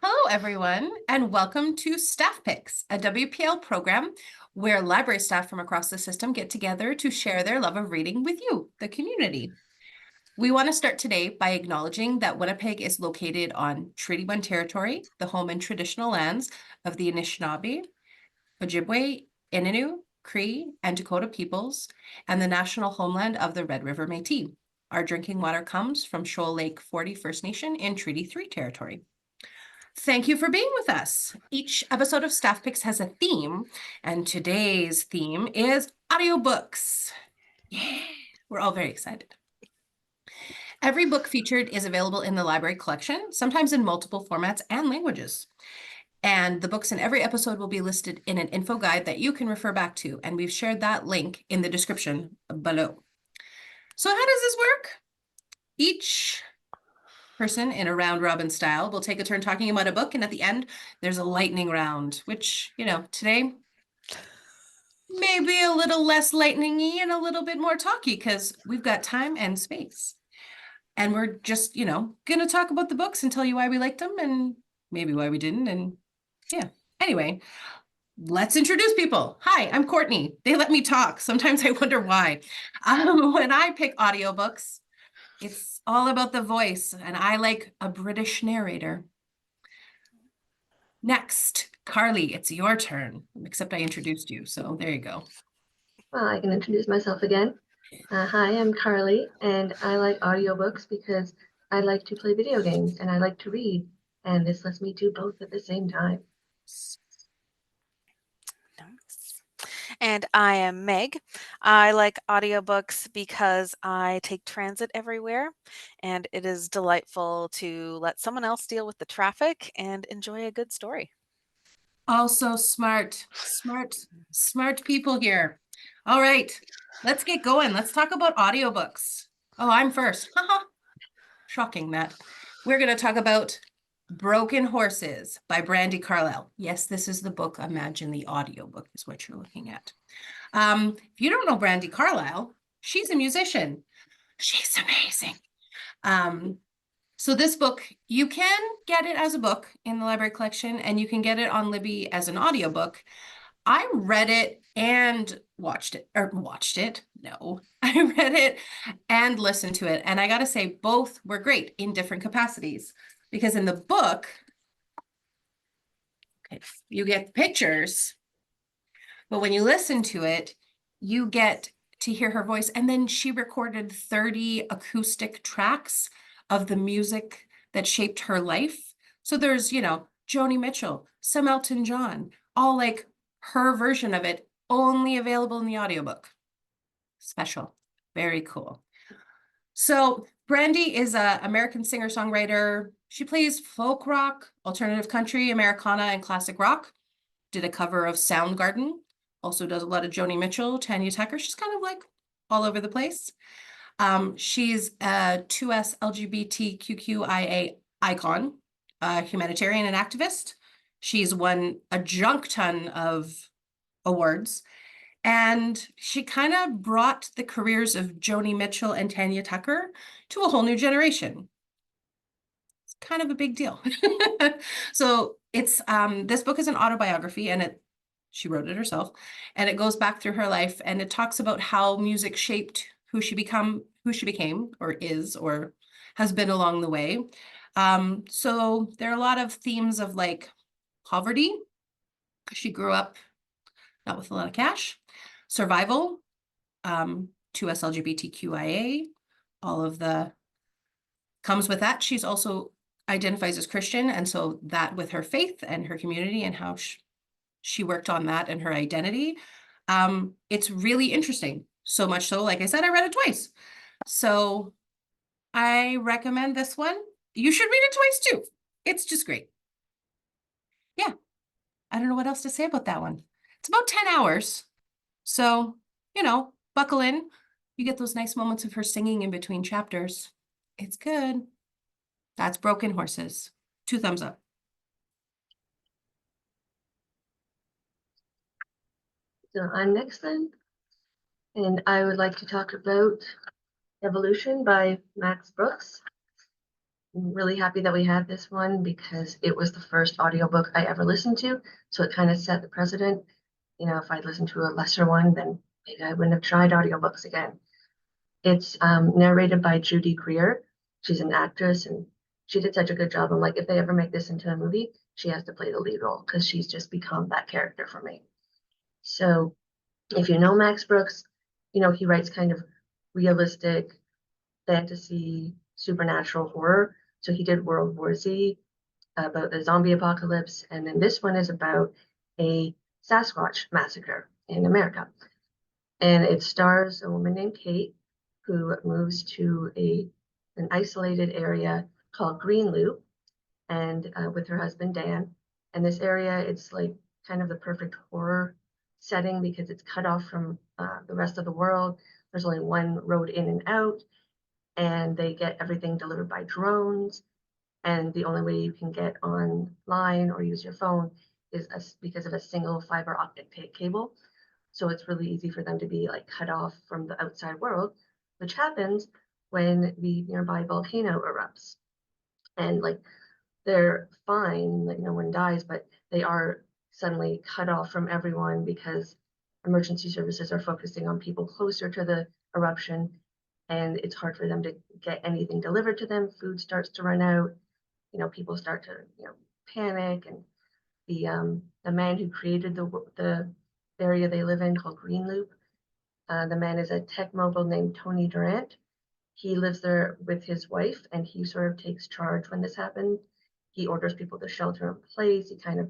Hello, everyone, and welcome to Staff Picks, a WPL program where library staff from across the system get together to share their love of reading with you, the community. We want to start today by acknowledging that Winnipeg is located on Treaty 1 territory, the home and traditional lands of the Anishinaabe, Ojibwe, Innu, Cree, and Dakota peoples, and the national homeland of the Red River Métis. Our drinking water comes from Shoal Lake 40 First Nation in Treaty 3 territory. Thank you for being with us. Each episode of Staff Picks has a theme, and today's theme is audiobooks. Yeah, we're all very excited. Every book featured is available in the library collection, sometimes in multiple formats and languages. And the books in every episode will be listed in an info guide that you can refer back to, and we've shared that link in the description below. So how does this work? Each person in a round robin style will take a turn talking about a book, and at the end there's a lightning round, which, today maybe a little less lightning-y and a little bit more talky because we've got time and space. And we're just, gonna talk about the books and tell you why we liked them and maybe why we didn't. And yeah, anyway, let's introduce people. Hi, I'm Courtney. They let me talk. Sometimes I wonder why. When I pick audiobooks, it's all about the voice, and I like a British narrator. Next, Karli, it's your turn, except I introduced you, so there you go. Well, I can introduce myself again. Hi, I'm Karli, and I like audiobooks because I like to play video games and I like to read, and this lets me do both at the same time. Nice. And I am Meg. I like audiobooks because I take transit everywhere, and it is delightful to let someone else deal with the traffic and enjoy a good story. Also smart people here. All right, let's get going. Let's talk about audiobooks. Oh, I'm first. Shocking that. We're going to talk about Broken Horses by Brandi Carlile. Yes, this is the book. Imagine the audiobook is what you're looking at. If you don't know Brandi Carlile, she's a musician. She's amazing. So this book, you can get it as a book in the library collection, and you can get it on Libby as an audiobook. I read it and watched it. No, I read it and listened to it. And I got to say, both were great in different capacities. Because in the book, okay, you get pictures, but when you listen to it, you get to hear her voice. And then she recorded 30 acoustic tracks of the music that shaped her life. So there's, Joni Mitchell, some Elton John, all like her version of it, only available in the audiobook. Special, very cool. So Brandi is an American singer-songwriter. She plays folk rock, alternative country, Americana, and classic rock. Did a cover of Soundgarden. Also does a lot of Joni Mitchell, Tanya Tucker. She's kind of like all over the place. She's a 2S LGBTQIA icon, a humanitarian and activist. She's won a junk ton of awards. And she kind of brought the careers of Joni Mitchell and Tanya Tucker to a whole new generation. It's kind of a big deal. So it's this book is an autobiography, and she wrote it herself, and it goes back through her life, and it talks about how music shaped who she became, or is, or has been along the way. So there are a lot of themes of like poverty. She grew up not with a lot of cash, survival, 2S LGBTQIA, all of the comes with that. She's also identifies as Christian, and so that with her faith and her community and how she worked on that and her identity, it's really interesting. So much so, like I said, I read it twice. So I recommend this one. You should read it twice too. It's just great. Yeah, I don't know what else to say about that one. It's about 10 hours. So, buckle in. You get those nice moments of her singing in between chapters. It's good. That's Broken Horses. 2 thumbs up. So I'm next then, and I would like to talk about Evolution by Max Brooks. really happy that we had this one because it was the first audiobook I ever listened to. So it kind of set the precedent. You know, if I'd listened to a lesser one, then maybe I wouldn't have tried audiobooks again. It's narrated by Judy Greer. She's an actress and she did such a good job. I'm like, if they ever make this into a movie, she has to play the lead role because she's just become that character for me. So if you know Max Brooks, you know, he writes kind of realistic fantasy, supernatural horror. So he did World War Z about the zombie apocalypse. And then this one is about a Sasquatch massacre in America. And it stars a woman named Kate who moves to an isolated area called Green Loop and with her husband Dan. And this area, it's like kind of the perfect horror setting because it's cut off from the rest of the world. There's only one road in and out, and they get everything delivered by drones. And the only way you can get online or use your phone is because of a single fiber optic cable. So it's really easy for them to be like cut off from the outside world, which happens when the nearby volcano erupts. And like they're fine, like no one dies, but they are suddenly cut off from everyone because emergency services are focusing on people closer to the eruption, and it's hard for them to get anything delivered to them. Food starts to run out, you know, people start to, you know, panic. And the man who created the area they live in called Green Loop, the man is a tech mogul named Tony Durant. He lives there with his wife, and he sort of takes charge when this happens. He orders people to shelter in place. He kind of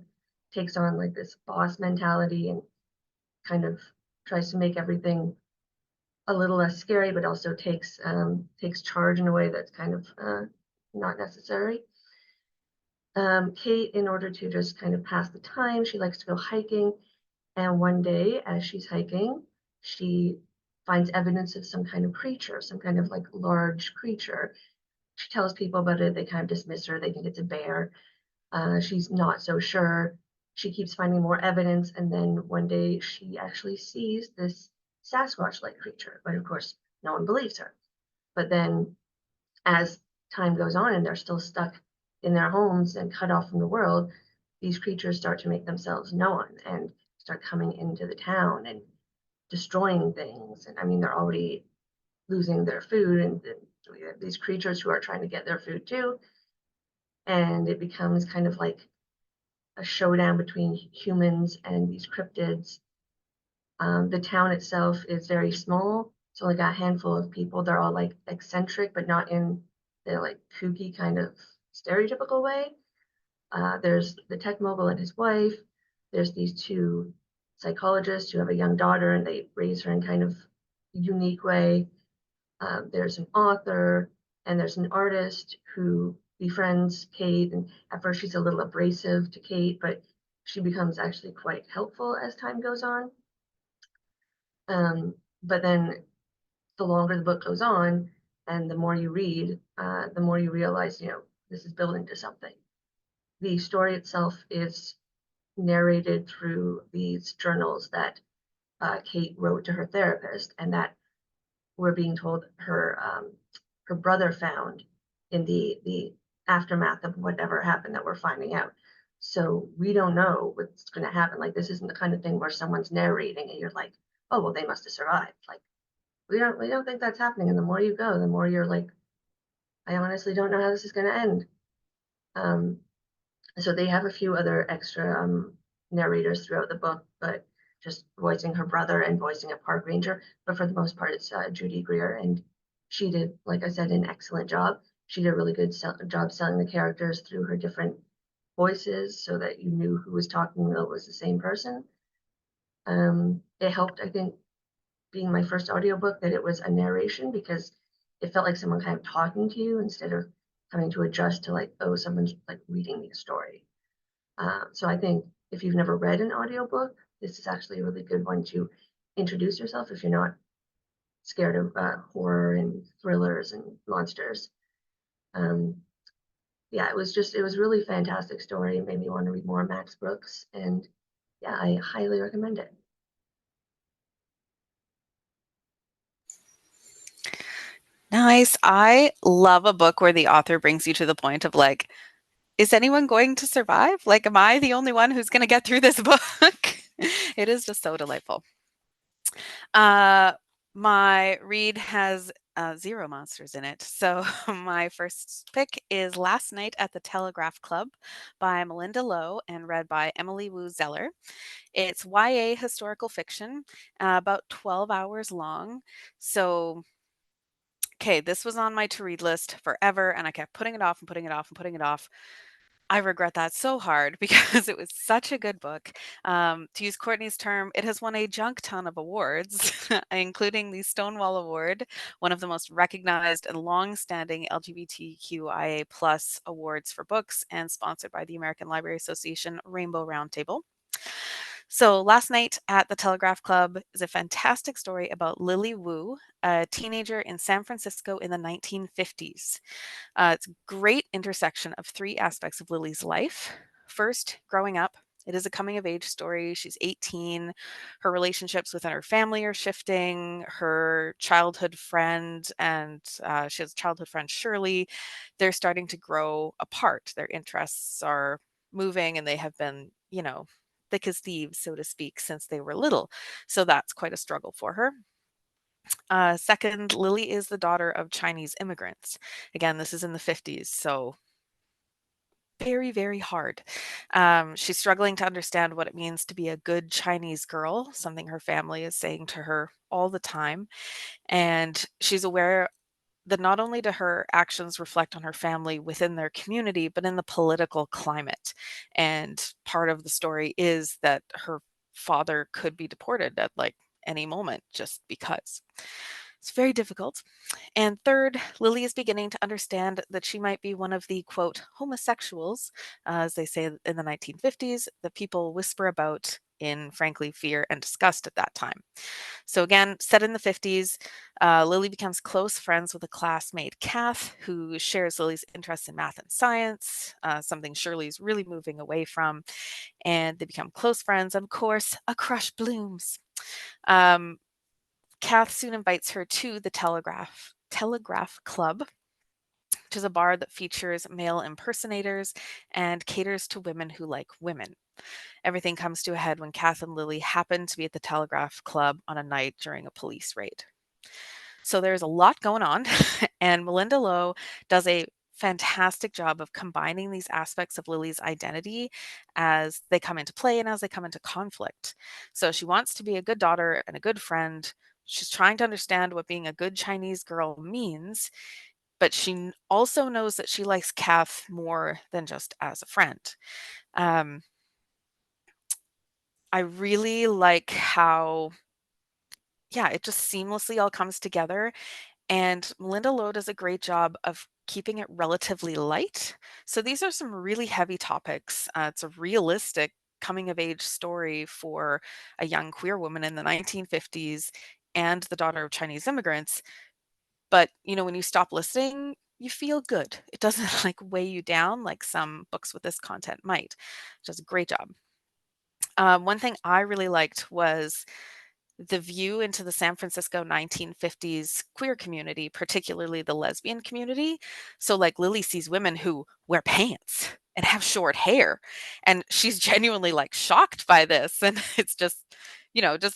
takes on like this boss mentality and kind of tries to make everything a little less scary, but also takes charge in a way that's kind of not necessary. Kate, in order to just kind of pass the time, she likes to go hiking. And one day, as she's hiking, she finds evidence of some kind of creature, some kind of like large creature. She tells people about it. They kind of dismiss her. They think it's a bear. She's not so sure. She keeps finding more evidence. And then one day she actually sees this Sasquatch-like creature. But of course, no one believes her. But then as time goes on and they're still stuck in their homes and cut off from the world, these creatures start to make themselves known and start coming into the town and destroying things. And I mean, they're already losing their food, and we have these creatures who are trying to get their food too. And it becomes kind of like a showdown between humans and these cryptids. The town itself is very small. It's only got a handful of people. They're all like eccentric, but not in the like kooky kind of stereotypical way. There's the tech mogul and his wife. There's these two psychologists who have a young daughter and they raise her in kind of unique way. There's an author and there's an artist who befriends Kate. And at first she's a little abrasive to Kate, but she becomes actually quite helpful as time goes on. But then the longer the book goes on and the more you read, the more you realize, you know, this is building to something. The story itself is narrated through these journals that Kate wrote to her therapist, and that we're being told her brother found in the aftermath of whatever happened that we're finding out. So we don't know what's going to happen. Like this isn't the kind of thing where someone's narrating and you're like, oh well, they must have survived. Like we don't think that's happening. And the more you go, the more you're like, I honestly don't know how this is going to end. So they have a few other extra narrators throughout the book, but just voicing her brother and voicing a park ranger. But for the most part, it's Judy Greer, and she did, like I said, an excellent job. She did a really good job selling the characters through her different voices, so that you knew who was talking, though it was the same person. It helped, I think, being my first audiobook, that it was a narration, because it felt like someone kind of talking to you instead of having to adjust to like, oh, someone's like reading me a story. So I think if you've never read an audiobook, this is actually a really good one to introduce yourself if you're not scared of horror and thrillers and monsters. Yeah, it was really fantastic story. It made me want to read more Max Brooks, and yeah, I highly recommend it. Nice. I love a book where the author brings you to the point of like, is anyone going to survive? Like, am I the only one who's going to get through this book? It is just so delightful. Uh, my read has zero monsters in it. So my first pick is Last Night at the Telegraph Club by Melinda Lowe and read by Emily Wu Zeller. It's YA historical fiction, about 12 hours long. So, okay, this was on my to read list forever, and I kept putting it off and putting it off and putting it off. I regret that so hard because it was such a good book. To use Courtney's term, it has won a junk ton of awards, including the Stonewall Award, one of the most recognized and long-standing LGBTQIA plus awards for books, and sponsored by the American Library Association Rainbow Roundtable. So, Last Night at the Telegraph Club is a fantastic story about Lily Wu, a teenager in San Francisco in the 1950s. It's a great intersection of three aspects of Lily's life. First, growing up. It is a coming of age story. She's 18. Her relationships within her family are shifting. Her childhood friend and she has a childhood friend, Shirley. They're starting to grow apart. Their interests are moving and they have been, thick as thieves, so to speak, since they were little. So that's quite a struggle for her. Second, Lily is the daughter of Chinese immigrants. Again, this is in the 50s, so very, very hard. She's struggling to understand what it means to be a good Chinese girl, something her family is saying to her all the time. And she's aware that not only do her actions reflect on her family within their community, but in the political climate. And part of the story is that her father could be deported at like any moment just because. It's very difficult. And third, Lily is beginning to understand that she might be one of the quote homosexuals, as they say in the 1950s, that people whisper about in frankly fear and disgust at that time. So again, set in the 50s, Lily becomes close friends with a classmate, Kath, who shares Lily's interest in math and science, something Shirley's really moving away from. And they become close friends. And of course, a crush blooms. Um, Kath soon invites her to the Telegraph Club, which is a bar that features male impersonators and caters to women who like women. Everything comes to a head when Kath and Lily happen to be at the Telegraph Club on a night during a police raid. So there's a lot going on, and Melinda Lowe does a fantastic job of combining these aspects of Lily's identity as they come into play and as they come into conflict. So she wants to be a good daughter and a good friend. She's trying to understand what being a good Chinese girl means, but she also knows that she likes Kath more than just as a friend. Um, I really like how, yeah, it just seamlessly all comes together. And Melinda Lowe does a great job of keeping it relatively light. So these are some really heavy topics. It's a realistic coming of age story for a young queer woman in the 1950s and the daughter of Chinese immigrants. But, when you stop listening, you feel good. It doesn't like weigh you down like some books with this content might. It does a great job. One thing I really liked was the view into the San Francisco 1950s queer community, particularly the lesbian community. So, like, Lily sees women who wear pants and have short hair, and she's genuinely like shocked by this. And it's just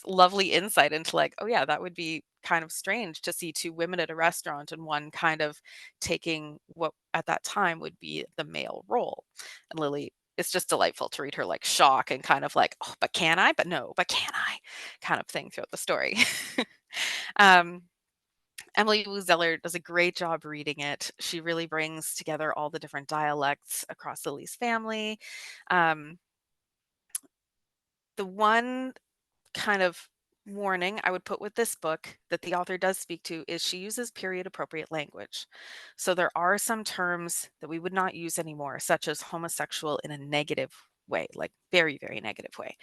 lovely insight into like, oh, yeah, that would be kind of strange to see two women at a restaurant and one kind of taking what at that time would be the male role. And Lily, it's just delightful to read her like shock and kind of like, oh, but can I? But no, but can I? Kind of thing throughout the story. um, Emily Wu Zeller does a great job reading it. She really brings together all the different dialects across Lily's family. Um, the one kind of warning I would put with this book that the author does speak to is she uses period appropriate language. So there are some terms that we would not use anymore, such as homosexual in a negative way, like very, very negative way.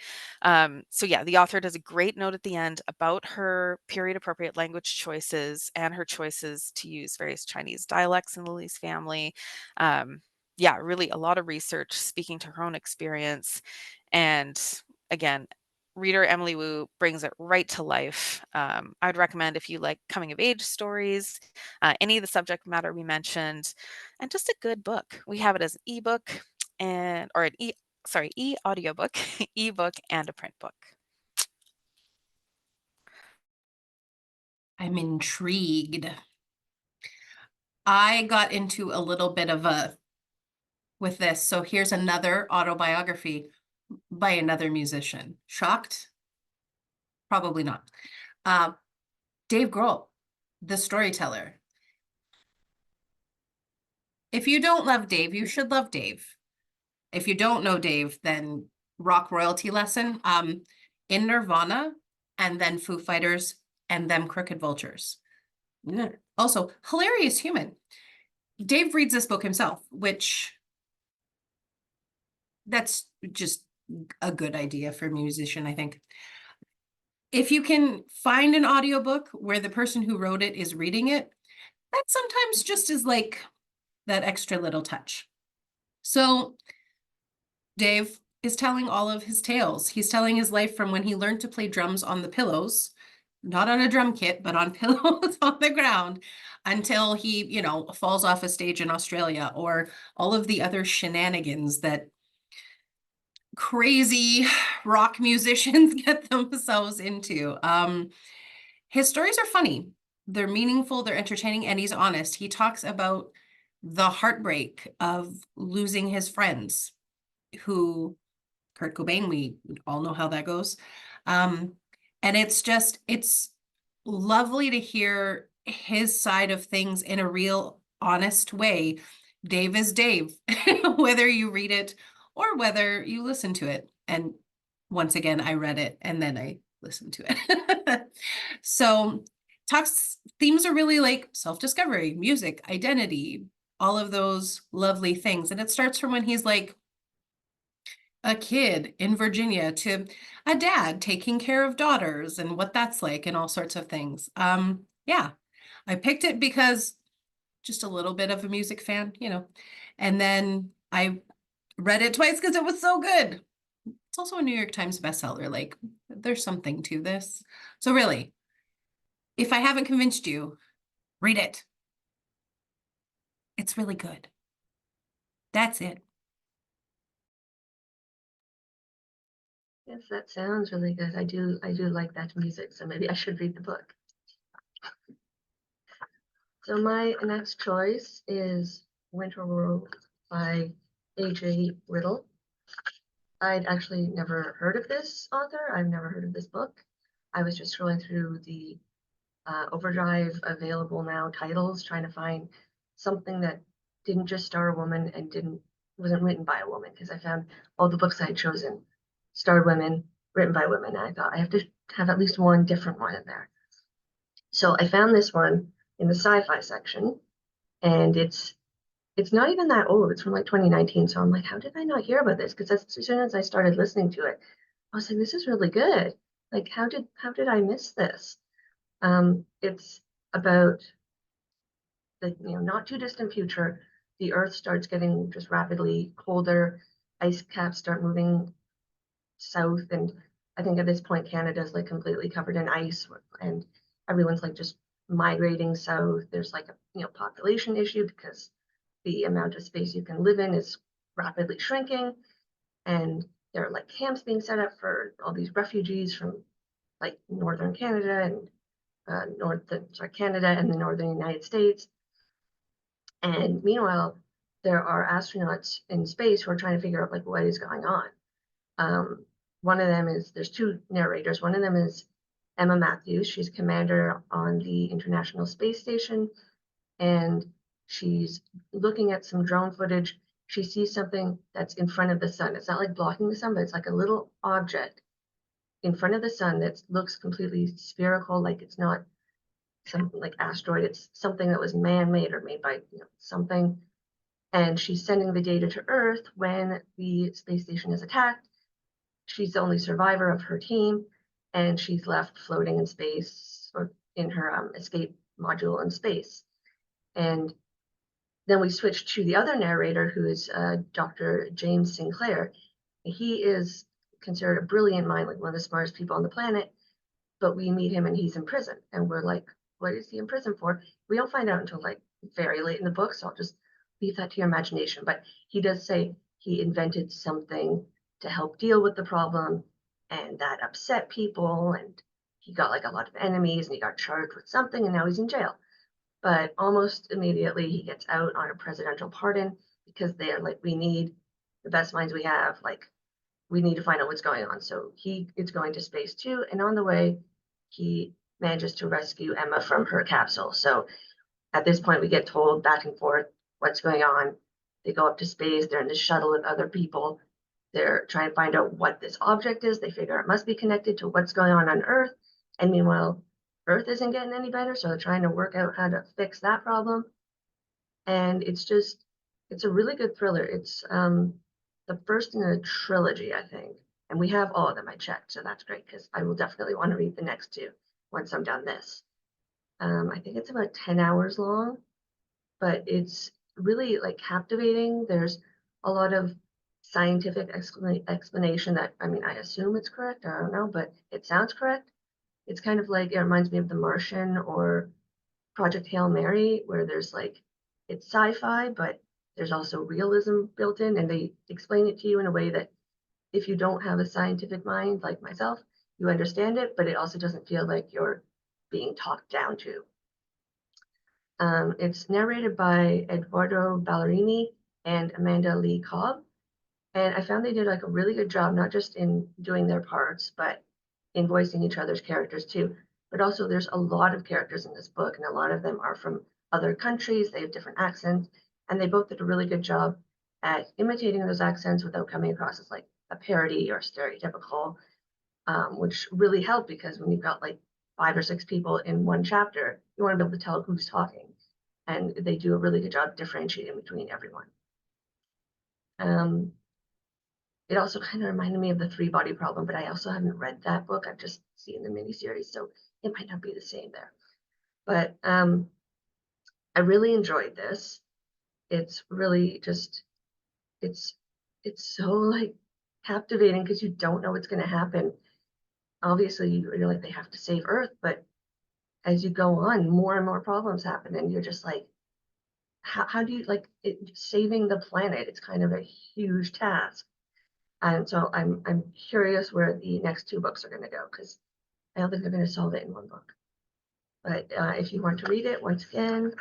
So yeah, the author does a great note at the end about her period appropriate language choices and her choices to use various Chinese dialects in Lily's family. Yeah, really a lot of research speaking to her own experience. And again, reader Emily Wu brings it right to life. I'd recommend if you like coming of age stories, any of the subject matter we mentioned, and just a good book. We have it as an ebook and or an e-audiobook, ebook and a print book. I'm intrigued. I got into a little bit of a with this. So here's another autobiography by another musician. Shocked? Probably not. Uh, Dave Grohl, the storyteller. If you don't love Dave, you should love Dave. If you don't know Dave, then rock royalty lesson. In Nirvana, and then Foo Fighters, and then Crooked Vultures. Also, hilarious human. Dave reads this book himself, which that's just a good idea for a musician, I think. If you can find an audiobook where the person who wrote it is reading it, that sometimes just is like that extra little touch. So Dave is telling all of his tales. He's telling his life from when he learned to play drums on the pillows, not on a drum kit, but on pillows on the ground, until he, falls off a stage in Australia, or all of the other shenanigans that crazy rock musicians get themselves into. His stories are funny. They're meaningful, they're entertaining, and he's honest. He talks about the heartbreak of losing his friends, who Kurt Cobain, we all know how that goes. And it's lovely to hear his side of things in a real honest way. Dave is Dave, whether you read it or whether you listen to it. And once again, I read it and then I listened to it. So themes are really like self-discovery, music, identity, all of those lovely things. And it starts from when he's like a kid in Virginia to a dad taking care of daughters and what that's like and all sorts of things. Yeah, I picked it because just a little bit of a music fan, and then I read it twice because it was so good. It's also a New York Times bestseller. Like, there's something to this. So really, if I haven't convinced you, read it. It's really good. That's it. Yes, that sounds really good. I do like that music, so maybe I should read the book. So my next choice is Winter World by A.J. Riddle. I'd actually never heard of this author. I've never heard of this book. I was just scrolling through the Overdrive available now titles, trying to find something that didn't just star a woman and wasn't written by a woman, because I found all the books I had chosen starred women, written by women, and I thought I have to have at least one different one in there. So I found this one in the sci-fi section, and it's not even that old. It's from like 2019. So I'm like, how did I not hear about this? Because as soon as I started listening to it, I was like, this is really good. Like, how did I miss this? It's about the not too distant future. The Earth starts getting just rapidly colder. Ice caps start moving south, and I think at this point Canada's like completely covered in ice, and everyone's like just migrating south. There's like a population issue because the amount of space you can live in is rapidly shrinking, and there are like camps being set up for all these refugees from like northern Canada and Canada and the northern United States. And meanwhile, there are astronauts in space who are trying to figure out like what is going on. One of them is, there's two narrators. One of them is Emma Matthews. She's commander on the International Space Station, and she's looking at some drone footage. She sees something that's in front of the sun. It's not like blocking the sun, but it's like a little object in front of the sun that looks completely spherical, like it's not something like asteroid. It's something that was man-made or made by something. And she's sending the data to Earth when the space station is attacked. She's the only survivor of her team, and she's left floating in space, or in her escape module in space. And then we switch to the other narrator, who is Dr. James Sinclair. He is considered a brilliant mind, like one of the smartest people on the planet, but we meet him and he's in prison. And we're like, what is he in prison for? We don't find out until like very late in the book, so I'll just leave that to your imagination. But he does say he invented something to help deal with the problem, and that upset people, and he got like a lot of enemies, and he got charged with something, and now he's in jail. But almost immediately he gets out on a presidential pardon because they're like, we need the best minds we have, like we need to find out what's going on. So he is going to space too, and on the way, he manages to rescue Emma from her capsule. So at this point, we get told back and forth what's going on. They go up to space. They're in the shuttle with other people. They're trying to find out what this object is. They figure it must be connected to what's going on Earth. And meanwhile, Earth isn't getting any better. So they're trying to work out how to fix that problem. And it's a really good thriller. It's the first in a trilogy, I think. And we have all of them. I checked. So that's great because I will definitely want to read the next two once I'm done this. I think it's about 10 hours long, but it's really like captivating. There's a lot of scientific explanation that, I mean, I assume it's correct. I don't know, but it sounds correct. It's kind of like, it reminds me of The Martian or Project Hail Mary, where there's like, it's sci-fi, but there's also realism built in, and they explain it to you in a way that if you don't have a scientific mind like myself, you understand it, but it also doesn't feel like you're being talked down to. It's narrated by Eduardo Ballerini and Amanda Lee Cobb. And I found they did like a really good job, not just in doing their parts, but in voicing each other's characters too. But also there's a lot of characters in this book, and a lot of them are from other countries. They have different accents, and they both did a really good job at imitating those accents without coming across as like a parody or stereotypical, which really helped because when you've got like 5 or 6 people in one chapter, you want to be able to tell who's talking. And they do a really good job differentiating between everyone. It also kind of reminded me of the Three Body Problem, but I also haven't read that book. I've just seen the miniseries, so it might not be the same there. But I really enjoyed this. It's really just, it's so like captivating because you don't know what's going to happen. Obviously, you're like, they have to save Earth, but as you go on, more and more problems happen, and you're just like, how do you like it, saving the planet? It's kind of a huge task. And so I'm curious where the next 2 books are going to go, because I don't think they're going to solve it in one book. But if you want to read it, once again,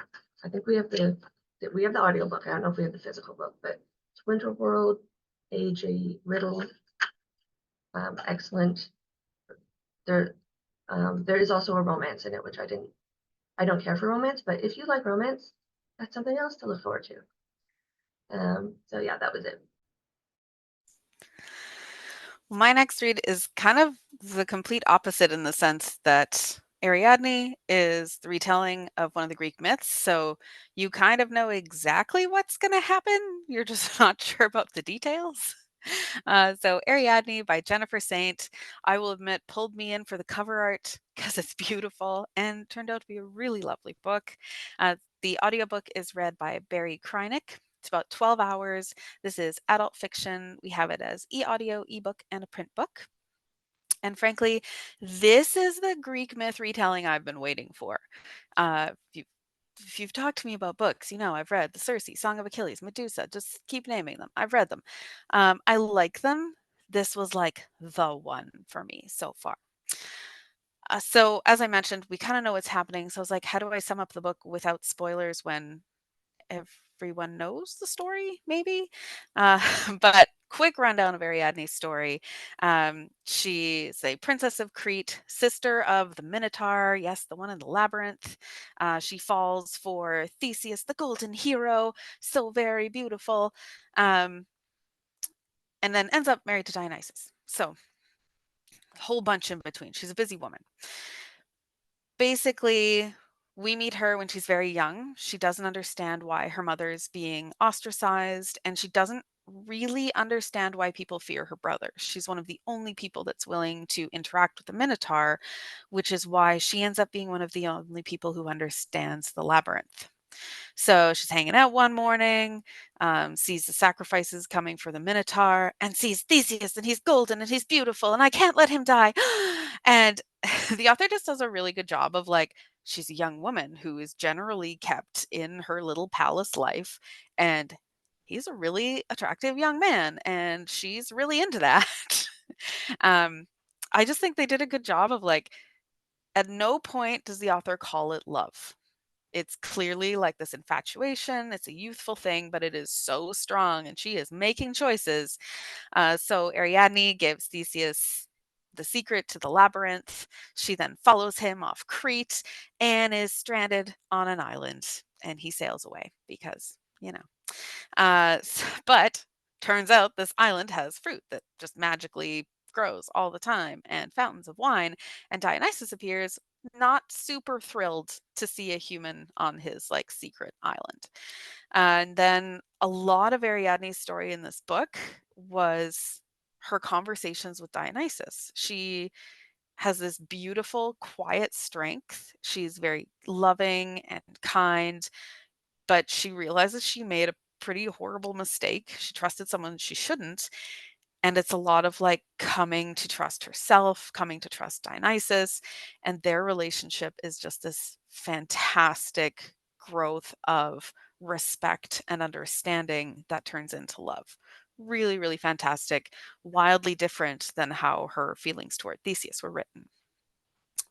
I think we have the audiobook. I don't know if we have the physical book, but it's Winter World, A.J. Riddle. Excellent. There is also a romance in it, which I don't care for romance, but if you like romance, that's something else to look forward to. So yeah, that was it. My next read is kind of the complete opposite in the sense that Ariadne is the retelling of one of the Greek myths. So you kind of know exactly what's going to happen. You're just not sure about the details. So Ariadne by Jennifer Saint, I will admit, pulled me in for the cover art because it's beautiful and turned out to be a really lovely book. The audiobook is read by Barry Krynick. It's about 12 hours. This is adult fiction. We have it as e-audio, ebook, and a print book. And frankly, this is the Greek myth retelling I've been waiting for. If you've talked to me about books, you know I've read the Circe, Song of Achilles, Medusa, just keep naming them. I've read them. I like them. This was like the one for me so far. So as I mentioned, we kind of know what's happening. So I was like, how do I sum up the book without spoilers when everyone knows the story, maybe? But quick rundown of Ariadne's story. She's a princess of Crete, sister of the Minotaur, yes, the one in the labyrinth. She falls for Theseus, the golden hero, so very beautiful, and then ends up married to Dionysus. So a whole bunch in between. She's a busy woman. Basically, we meet her when she's very young. She doesn't understand why her mother's being ostracized, and she doesn't really understand why people fear her brother. She's one of the only people that's willing to interact with the Minotaur, which is why she ends up being one of the only people who understands the labyrinth. So she's hanging out one morning, sees the sacrifices coming for the Minotaur, and sees Theseus, and he's golden and he's beautiful, and I can't let him die. And the author just does a really good job of like, she's a young woman who is generally kept in her little palace life, and he's a really attractive young man, and she's really into that. um, I just think they did a good job of like, at no point does the author call it love. It's clearly like this infatuation. It's a youthful thing, but it is so strong, and she is making choices. So Ariadne gives Theseus the secret to the labyrinth. She then follows him off Crete and is stranded on an island, and he sails away because, you know. But turns out this island has fruit that just magically grows all the time and fountains of wine. And Dionysus appears not super thrilled to see a human on his like secret island. And then a lot of Ariadne's story in this book was her conversations with Dionysus. She has this beautiful, quiet strength. She's very loving and kind, but she realizes she made a pretty horrible mistake. She trusted someone she shouldn't. And it's a lot of like coming to trust herself, coming to trust Dionysus. And their relationship is just this fantastic growth of respect and understanding that turns into love. Really, really fantastic, wildly different than how her feelings toward Theseus were written.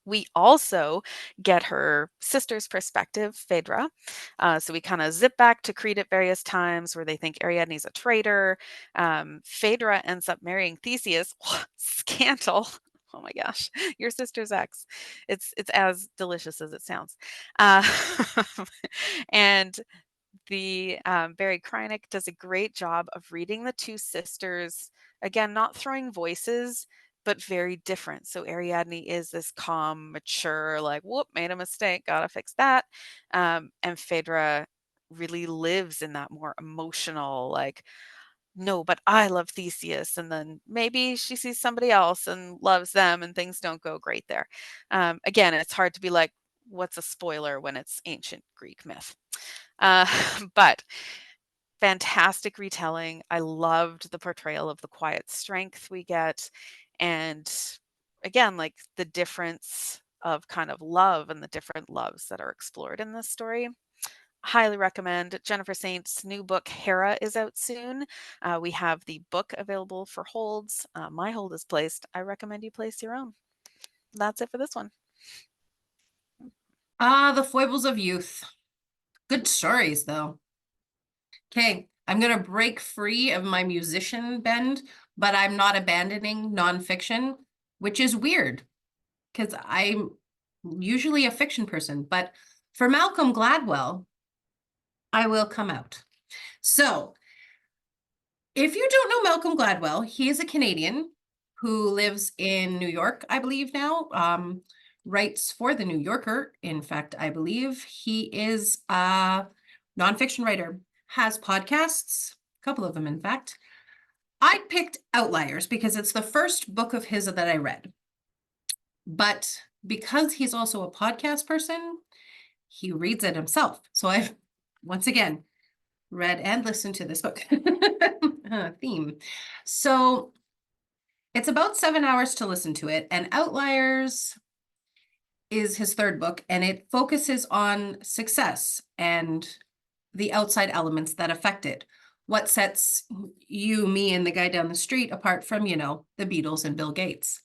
We also get her sister's perspective, Phaedra. So we kind of zip back to Crete at various times where they think Ariadne's a traitor. Phaedra ends up marrying Theseus. Scandal. Oh my gosh, your sister's ex. It's as delicious as it sounds. Uh, and the Barry Krynick does a great job of reading the two sisters, again, not throwing voices, but very different. So Ariadne is this calm, mature, like, whoop, made a mistake, gotta fix that. And Phaedra really lives in that more emotional, like, no, but I love Theseus. And then maybe she sees somebody else and loves them, and things don't go great there. Again, it's hard to be like, what's a spoiler when it's ancient Greek myth? Uh, but fantastic retelling. I loved the portrayal of the quiet strength we get. And again, like the difference of kind of love and the different loves that are explored in this story. Highly recommend. Jennifer Saint's new book, Hera, is out soon. We have the book available for holds. My hold is placed. I recommend you place your own. That's it for this one. Ah, The Foibles of Youth. Good stories, though. Okay, I'm going to break free of my musician bend, but I'm not abandoning nonfiction, which is weird because I'm usually a fiction person. But for Malcolm Gladwell, I will come out. So, if you don't know Malcolm Gladwell, he is a Canadian who lives in New York, I believe now, writes for The New Yorker. In fact, I believe he is a nonfiction writer, has podcasts, a couple of them, in fact. I picked Outliers because it's the first book of his that I read. But because he's also a podcast person, he reads it himself. So I've, once again, read and listened to this book theme. So it's about 7 hours to listen to it, and Outliers is his third book, and it focuses on success and the outside elements that affect it. What sets you, me, and the guy down the street apart from, you know, the Beatles and Bill Gates.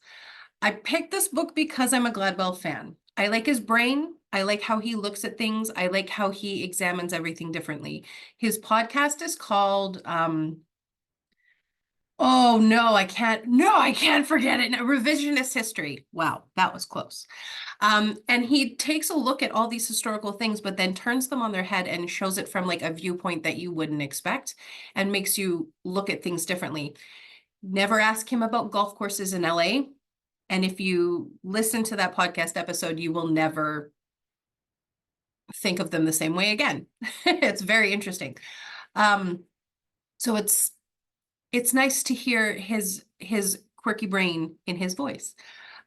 I picked this book because I'm a Gladwell fan. I like his brain. I like how he looks at things. I like how he examines everything differently. His podcast is called, oh no, I can't forget it. Revisionist History. Wow, that was close. And he takes a look at all these historical things, but then turns them on their head and shows it from like a viewpoint that you wouldn't expect and makes you look at things differently. Never ask him about golf courses in LA. And if you listen to that podcast episode, you will never think of them the same way again. It's very interesting. So it's nice to hear his quirky brain in his voice.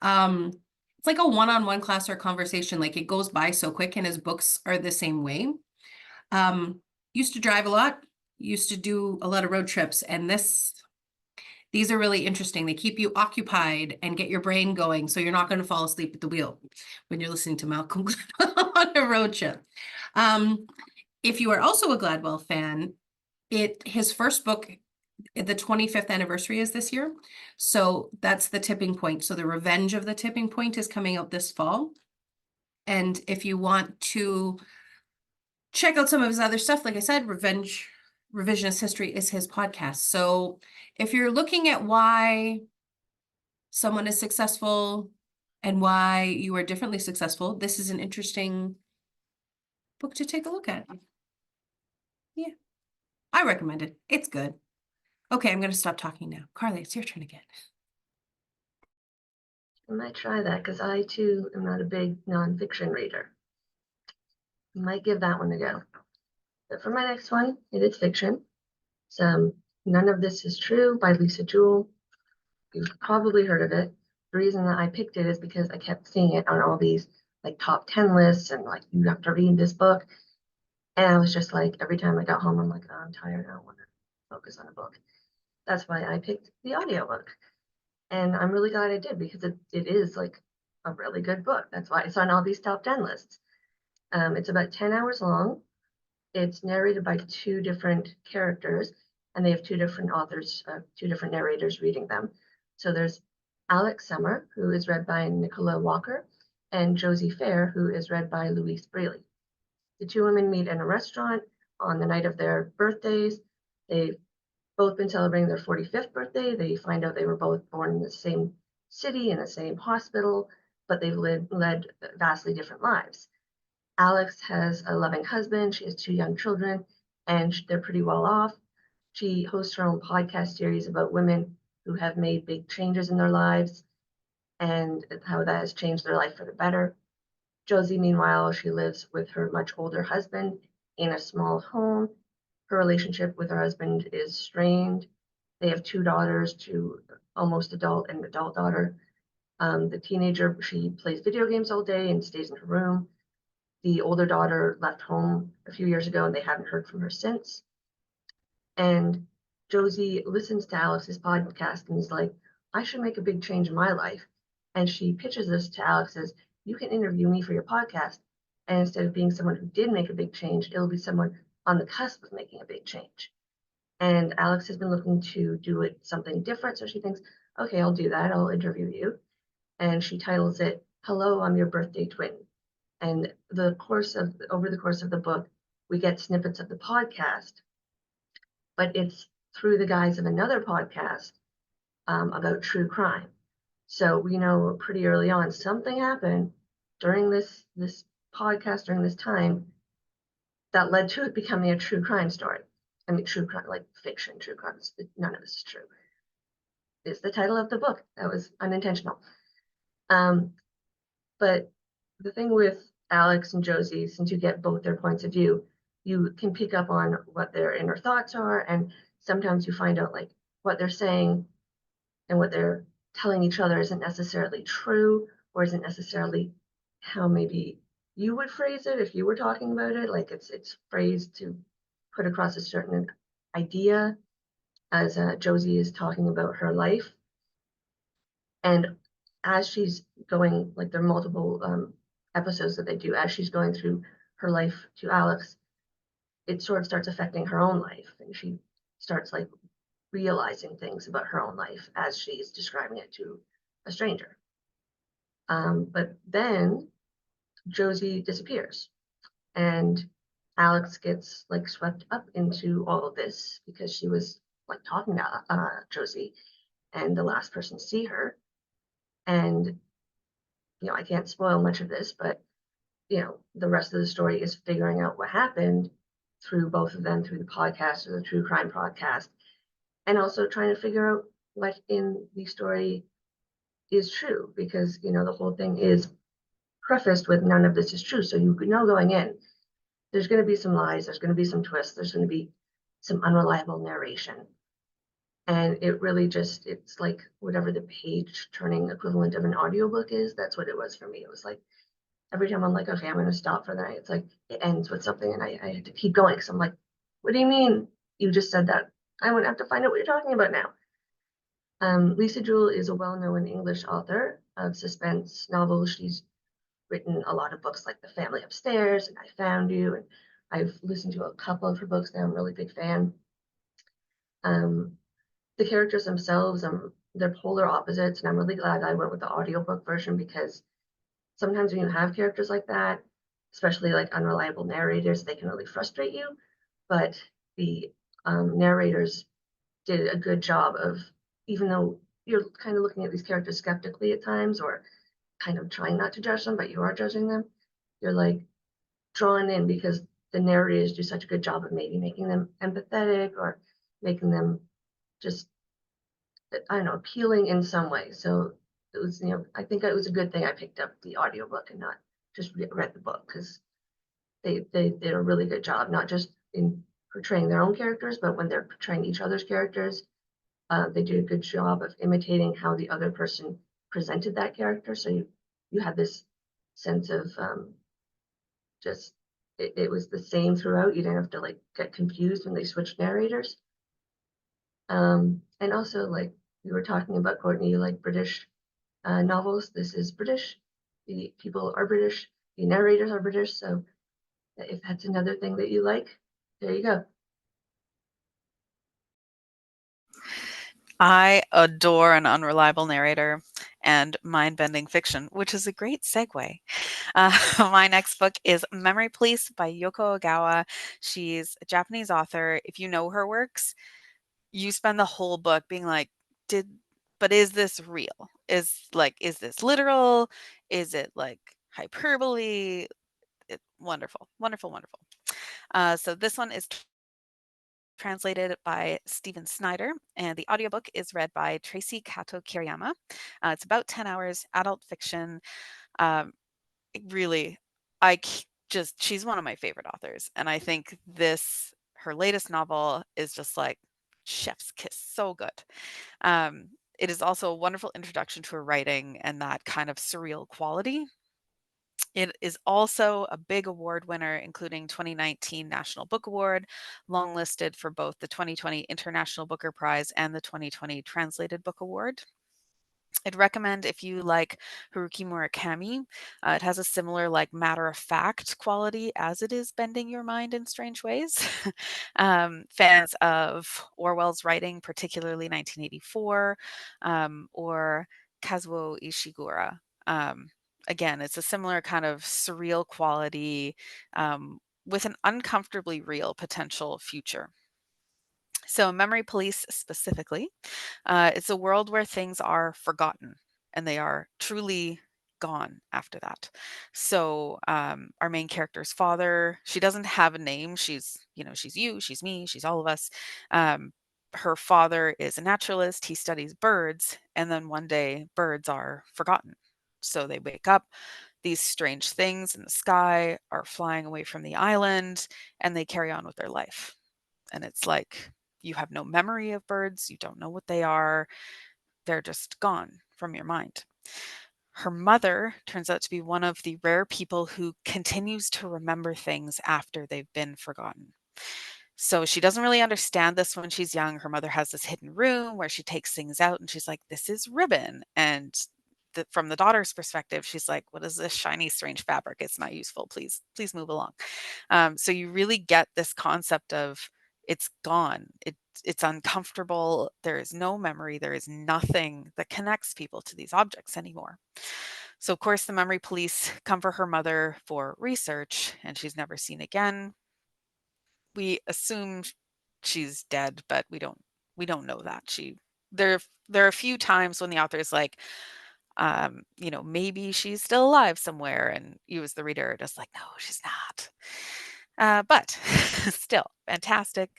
It's like a one-on-one class or conversation. Like it goes by so quick, and his books are the same way. Used to drive a lot, used to do a lot of road trips, and these are really interesting. They keep you occupied and get your brain going, so you're not going to fall asleep at the wheel when you're listening to Malcolm Gladwell on a road trip. If you are also a Gladwell fan, his first book, the 25th anniversary is this year. So that's The Tipping Point. So The Revenge of the Tipping Point is coming out this fall. And if you want to check out some of his other stuff, like I said, Revisionist History is his podcast. So if you're looking at why someone is successful and why you are differently successful, this is an interesting book to take a look at. Yeah, I recommend it. It's good. Okay, I'm going to stop talking now. Karli, it's your turn again. I might try that because I too am not a big nonfiction reader. Might give that one a go. But for my next one, it is fiction. It's None of This Is True by Lisa Jewell. You've probably heard of it. The reason that I picked it is because I kept seeing it on all these like top 10 lists and like you have to read this book. And I was just like, every time I got home, I'm like, oh, I'm tired. I don't want to focus on a book. That's why I picked the audiobook. And I'm really glad I did because it is like a really good book. That's why it's on all these top 10 lists. It's about 10 hours long. It's narrated by two different characters, and they have two different authors, two different narrators reading them. So there's Alex Summer, who is read by Nicola Walker, and Josie Fair, who is read by Louise Braley. The two women meet in a restaurant on the night of their birthdays. They've both been celebrating their 45th birthday. They find out they were both born in the same city, in the same hospital, but they've led vastly different lives. Alex has a loving husband. She has two young children, and they're pretty well off. She hosts her own podcast series about women who have made big changes in their lives and how that has changed their life for the better. Josie, meanwhile, she lives with her much older husband in a small home. Her relationship with her husband is strained. They have two daughters, two almost adult and adult daughter. The teenager, she plays video games all day and stays in her room. The older daughter left home a few years ago and they haven't heard from her since. And Josie listens to Alex's podcast and is like, I should make a big change in my life. And she pitches this to Alex as, you can interview me for your podcast. And instead of being someone who did make a big change, it'll be someone on the cusp of making a big change. And Alex has been looking to do it something different. So she thinks, okay, I'll do that. I'll interview you. And she titles it, Hello, I'm Your Birthday Twin. And over the course of the book, we get snippets of the podcast, but it's through the guise of another podcast about true crime. So we know pretty early on something happened during this podcast during this time that led to it becoming a true crime story. I mean, true crime, like fiction, true crimes. None of this is true. Is the title of the book. That was unintentional. But the thing with Alex and Josie, since you get both their points of view, you can pick up on what their inner thoughts are. And sometimes you find out like what they're saying and what they're telling each other isn't necessarily true or isn't necessarily how maybe you would phrase it if you were talking about it. Like it's phrased to put across a certain idea as Josie is talking about her life. And as she's going, like there are multiple episodes that they do, as she's going through her life to Alex, it sort of starts affecting her own life. And she starts like realizing things about her own life as she's describing it to a stranger. But then Josie disappears and Alex gets like swept up into all of this because she was like talking to Josie and the last person to see her. And, I can't spoil much of this, but, the rest of the story is figuring out what happened through both of them, through the podcast or the true crime podcast, and also trying to figure out what in the story is true, because, the whole thing is prefaced with none of this is true. So you know going in, there's going to be some lies, there's going to be some twists, there's going to be some unreliable narration. And it really it's like whatever the page turning equivalent of an audiobook is, that's what it was for me. It was like every time I'm like, okay, I'm going to stop for the night, it's like it ends with something and I have to keep going because I'm like, what do you mean you just said that? I would have to find out what you're talking about now. Lisa Jewell is a well-known English author of suspense novels. She's written a lot of books like The Family Upstairs and I Found You, and I've listened to a couple of her books now. I'm a really big fan. Um, the characters themselves, they're polar opposites, and I'm really glad I went with the audiobook version because sometimes when you have characters like that, especially like unreliable narrators, they can really frustrate you. But the narrators did a good job of, even though you're kind of looking at these characters skeptically at times or kind of trying not to judge them, but you are judging them, you're like drawn in because the narrators do such a good job of maybe making them empathetic or making them just, I don't know, appealing in some way. So it was, I think it was a good thing I picked up the audiobook and not just read the book because they did a really good job, not just in portraying their own characters, but when they're portraying each other's characters, they did a good job of imitating how the other person presented that character. So you had this sense of just it was the same throughout. You didn't have to like get confused when they switched narrators. And also like we were talking about, Courtney, you like British novels. This is British. The people are British. The narrators are British. So if that's another thing that you like, there you go. I adore an unreliable narrator and mind-bending fiction, which is a great segue. My next book is Memory Police by Yoko Ogawa. She's a Japanese author. If you know her works, you spend the whole book being like, did but is this real? Is this literal? Is it like hyperbole? Wonderful, wonderful, wonderful. So this one is translated by Stephen Snyder, and the audiobook is read by Tracy Kato Kiriyama. It's about 10 hours, adult fiction. Um, really, she's one of my favorite authors. And I think her latest novel is just like chef's kiss, so good. It is also a wonderful introduction to her writing and that kind of surreal quality. It is also a big award winner, including 2019 National Book Award, longlisted for both the 2020 International Booker Prize and the 2020 Translated Book Award. I'd recommend if you like Haruki Murakami. It has a similar like matter-of-fact quality as it is bending your mind in strange ways. Fans of Orwell's writing, particularly 1984, or Kazuo Ishiguro. Again, it's a similar kind of surreal quality with an uncomfortably real potential future. So, Memory Police specifically, it's a world where things are forgotten and they are truly gone after that. So, our main character's father, she doesn't have a name. She's you, she's me, she's all of us. Um, Her father is a naturalist. He studies birds, and then one day birds are forgotten. So they wake up, these strange things in the sky are flying away from the island, and they carry on with their life. And it's like you have no memory of birds, you don't know what they are, they're just gone from your mind. Her mother turns out to be one of the rare people who continues to remember things after they've been forgotten. So she doesn't really understand this when she's young. Her mother has this hidden room where she takes things out and she's like, this is ribbon. And from the daughter's perspective, she's like, what is this shiny, strange fabric? It's not useful. Please move along. So you really get this concept of it's gone. It's uncomfortable. There is no memory. There is nothing that connects people to these objects anymore. So of course, the memory police come for her mother for research, and she's never seen again. We assume she's dead, but we don't know that. There there are a few times when the author is like, maybe she's still alive somewhere, and you as the reader are just like, no, she's not. But still fantastic.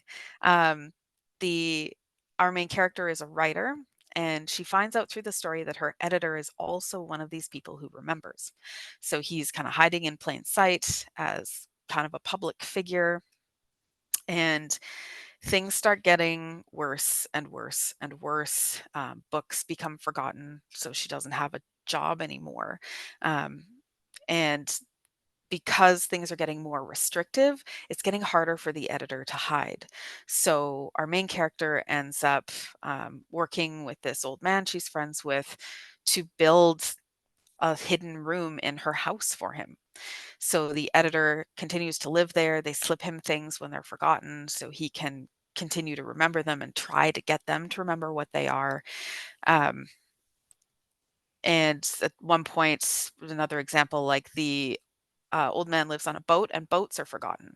Um, the Our main character is a writer, and she finds out through the story that her editor is also one of these people who remembers. So he's kind of hiding in plain sight as kind of a public figure, and things start getting worse and worse and worse. Books become forgotten, so she doesn't have a job anymore. Um, And because things are getting more restrictive, it's getting harder for the editor to hide. So our main character ends up working with this old man she's friends with to build a hidden room in her house for him. So the editor continues to live there. They slip him things when they're forgotten so he can continue to remember them and try to get them to remember what they are. Um, and at one point, another example, like the old man lives on a boat and boats are forgotten.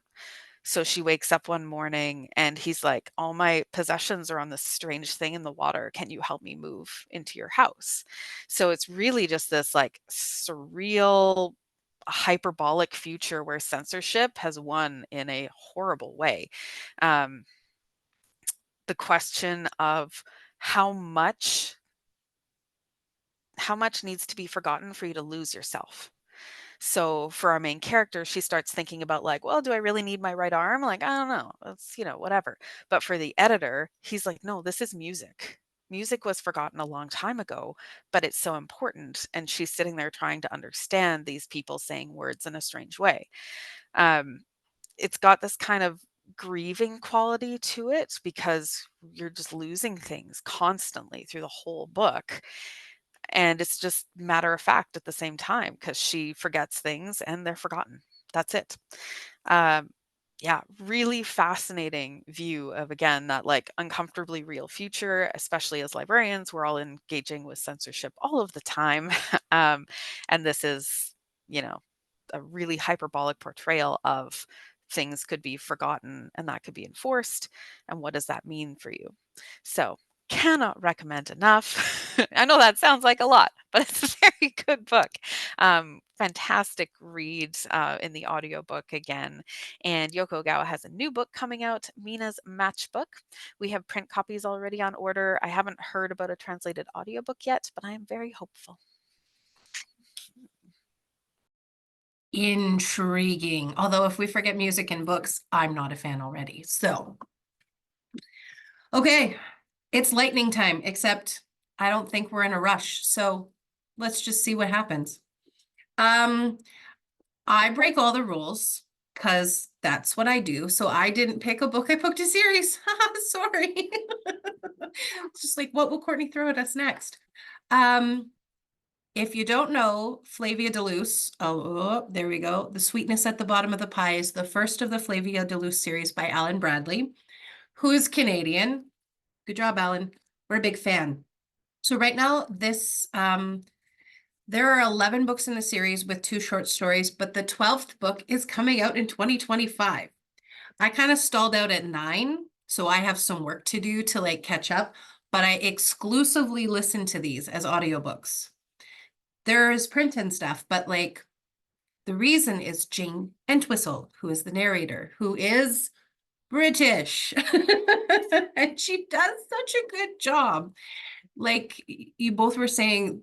So she wakes up one morning and he's like, all my possessions are on this strange thing in the water. Can you help me move into your house? So it's really just this like surreal, hyperbolic future where censorship has won in a horrible way. Um, the question of how much how much needs to be forgotten for you to lose yourself. So for our main character, she starts thinking about like, well, do I really need my right arm? Like, I don't know. It's, whatever. But for the editor, he's like, no, this is music. Music was forgotten a long time ago, but it's so important. And she's sitting there trying to understand these people saying words in a strange way. Um, it's got this kind of grieving quality to it because you're just losing things constantly through the whole book. And it's just matter of fact at the same time because she forgets things and they're forgotten. That's it. Um, yeah, really fascinating view of, again, that like uncomfortably real future, especially as librarians, we're all engaging with censorship all of the time. And this is, you know, a really hyperbolic portrayal of things could be forgotten and that could be enforced. And what does that mean for you? So cannot recommend enough. I know that sounds like a lot, but it's a very good book. Fantastic read in the audiobook again. And Yoko Ogawa has a new book coming out, Mina's Matchbook. We have print copies already on order. I haven't heard about a translated audiobook yet, but I am very hopeful. Intriguing. Although if we forget music in books, I'm not a fan already. So, okay, it's lightning time, except I don't think we're in a rush. So let's just see what happens. I break all the rules because that's what I do. So I didn't pick a book, I picked a series. Sorry. It's just like, what will Courtney throw at us next? If you don't know, Flavia de Luce, oh, there we go. The Sweetness at the Bottom of the Pie is the first of the Flavia de Luce series by Alan Bradley, who is Canadian. Good job, Alan. We're a big fan. So right now, there are 11 books in the series with 2 short stories, but the 12th book is coming out in 2025. I kind of stalled out at 9, so I have some work to do to like catch up, but I exclusively listen to these as audiobooks. There is print and stuff, but like the reason is Jane Entwistle, who is the narrator, who is British. And she does such a good job. Like you both were saying,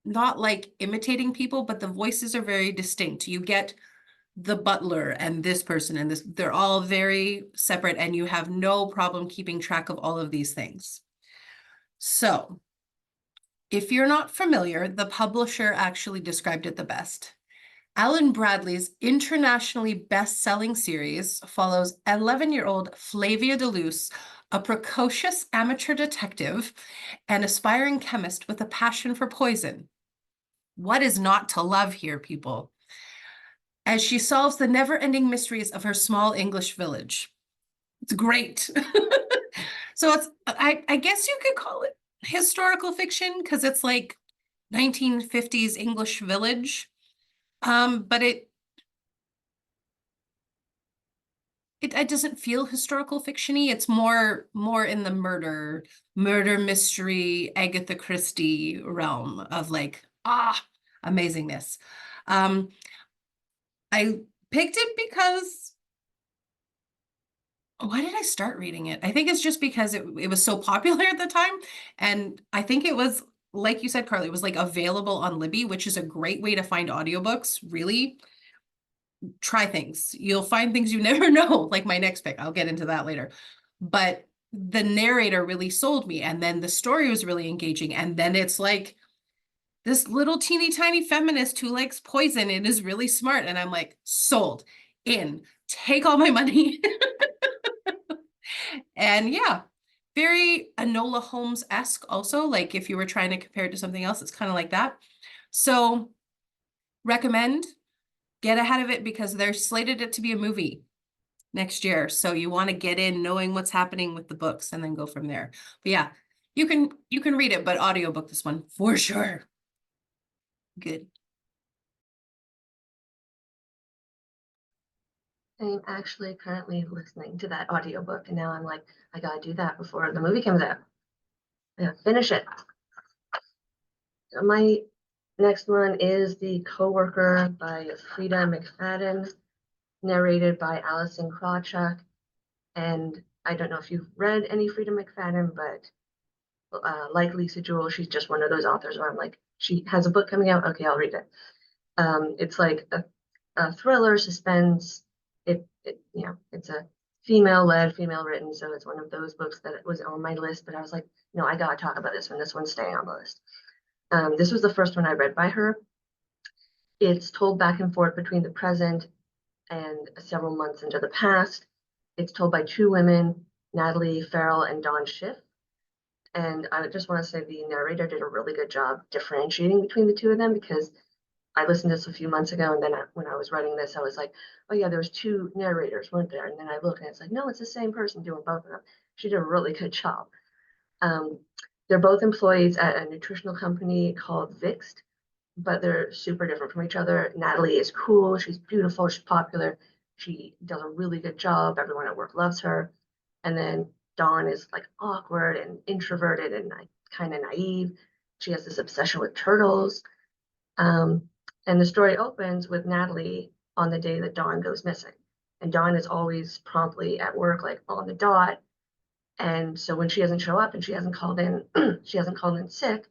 not like imitating people, but the voices are very distinct. You get the butler and this person and this, they're all very separate, and you have no problem keeping track of all of these things. So if you're not familiar, the publisher actually described it the best. Alan Bradley's internationally best-selling series follows 11-year-old Flavia de Luce, a precocious amateur detective and aspiring chemist with a passion for poison. What is not to love here, people? As she solves the never-ending mysteries of her small English village. It's great. So I guess you could call it historical fiction because it's like 1950s English village. But it doesn't feel historical fiction-y. It's more in the murder mystery, Agatha Christie realm of like, amazingness. I picked it because why did I start reading it? I think it's just because it was so popular at the time. And I think it was, like you said, Karli, it was like available on Libby, which is a great way to find audiobooks. Really try things. You'll find things you never know, like my next pick. I'll get into that later. But the narrator really sold me. And then the story was really engaging. And then it's like, this little teeny tiny feminist who likes poison and is really smart. And I'm like, sold, in, take all my money. And yeah, very Enola Holmes-esque also. Like if you were trying to compare it to something else, it's kind of like that. So recommend, get ahead of it because they're slated it to be a movie next year. So you want to get in knowing what's happening with the books and then go from there. But yeah, you can read it, but audiobook this one for sure. Good. I'm actually currently listening to that audiobook, and now I'm like, I gotta do that before the movie comes out. Yeah, finish it. My next one is The Coworker by Frida McFadden, narrated by Alison Krawchuk. And I don't know if you've read any Frida McFadden, but like Lisa Jewell, she's just one of those authors where I'm like, she has a book coming out. Okay, I'll read it. It's like a thriller, suspense. It's a female-led, female-written, so it's one of those books that was on my list. But I was like, no, I gotta talk about this one. This one's staying on the list. This was the first one I read by her. It's told back and forth between the present and several months into the past. It's told by two women, Natalie Farrell and Dawn Schiff. And I just want to say the narrator did a really good job differentiating between the two of them, because I listened to this a few months ago, and then when I was writing this, I was like, oh yeah, there was two narrators, weren't there? And then I looked, and it's like, no, it's the same person doing both of them. She did a really good job. They're both employees at a nutritional company called Vixt, but they're super different from each other. Natalie is cool, she's beautiful, she's popular, she does a really good job. Everyone at work loves her. And then Dawn is like awkward and introverted and kind of naive. She has this obsession with turtles. Um, and the story opens with Natalie on the day that Dawn goes missing. And Dawn is always promptly at work, like on the dot. And so when she doesn't show up and she hasn't called in, she hasn't called in sick,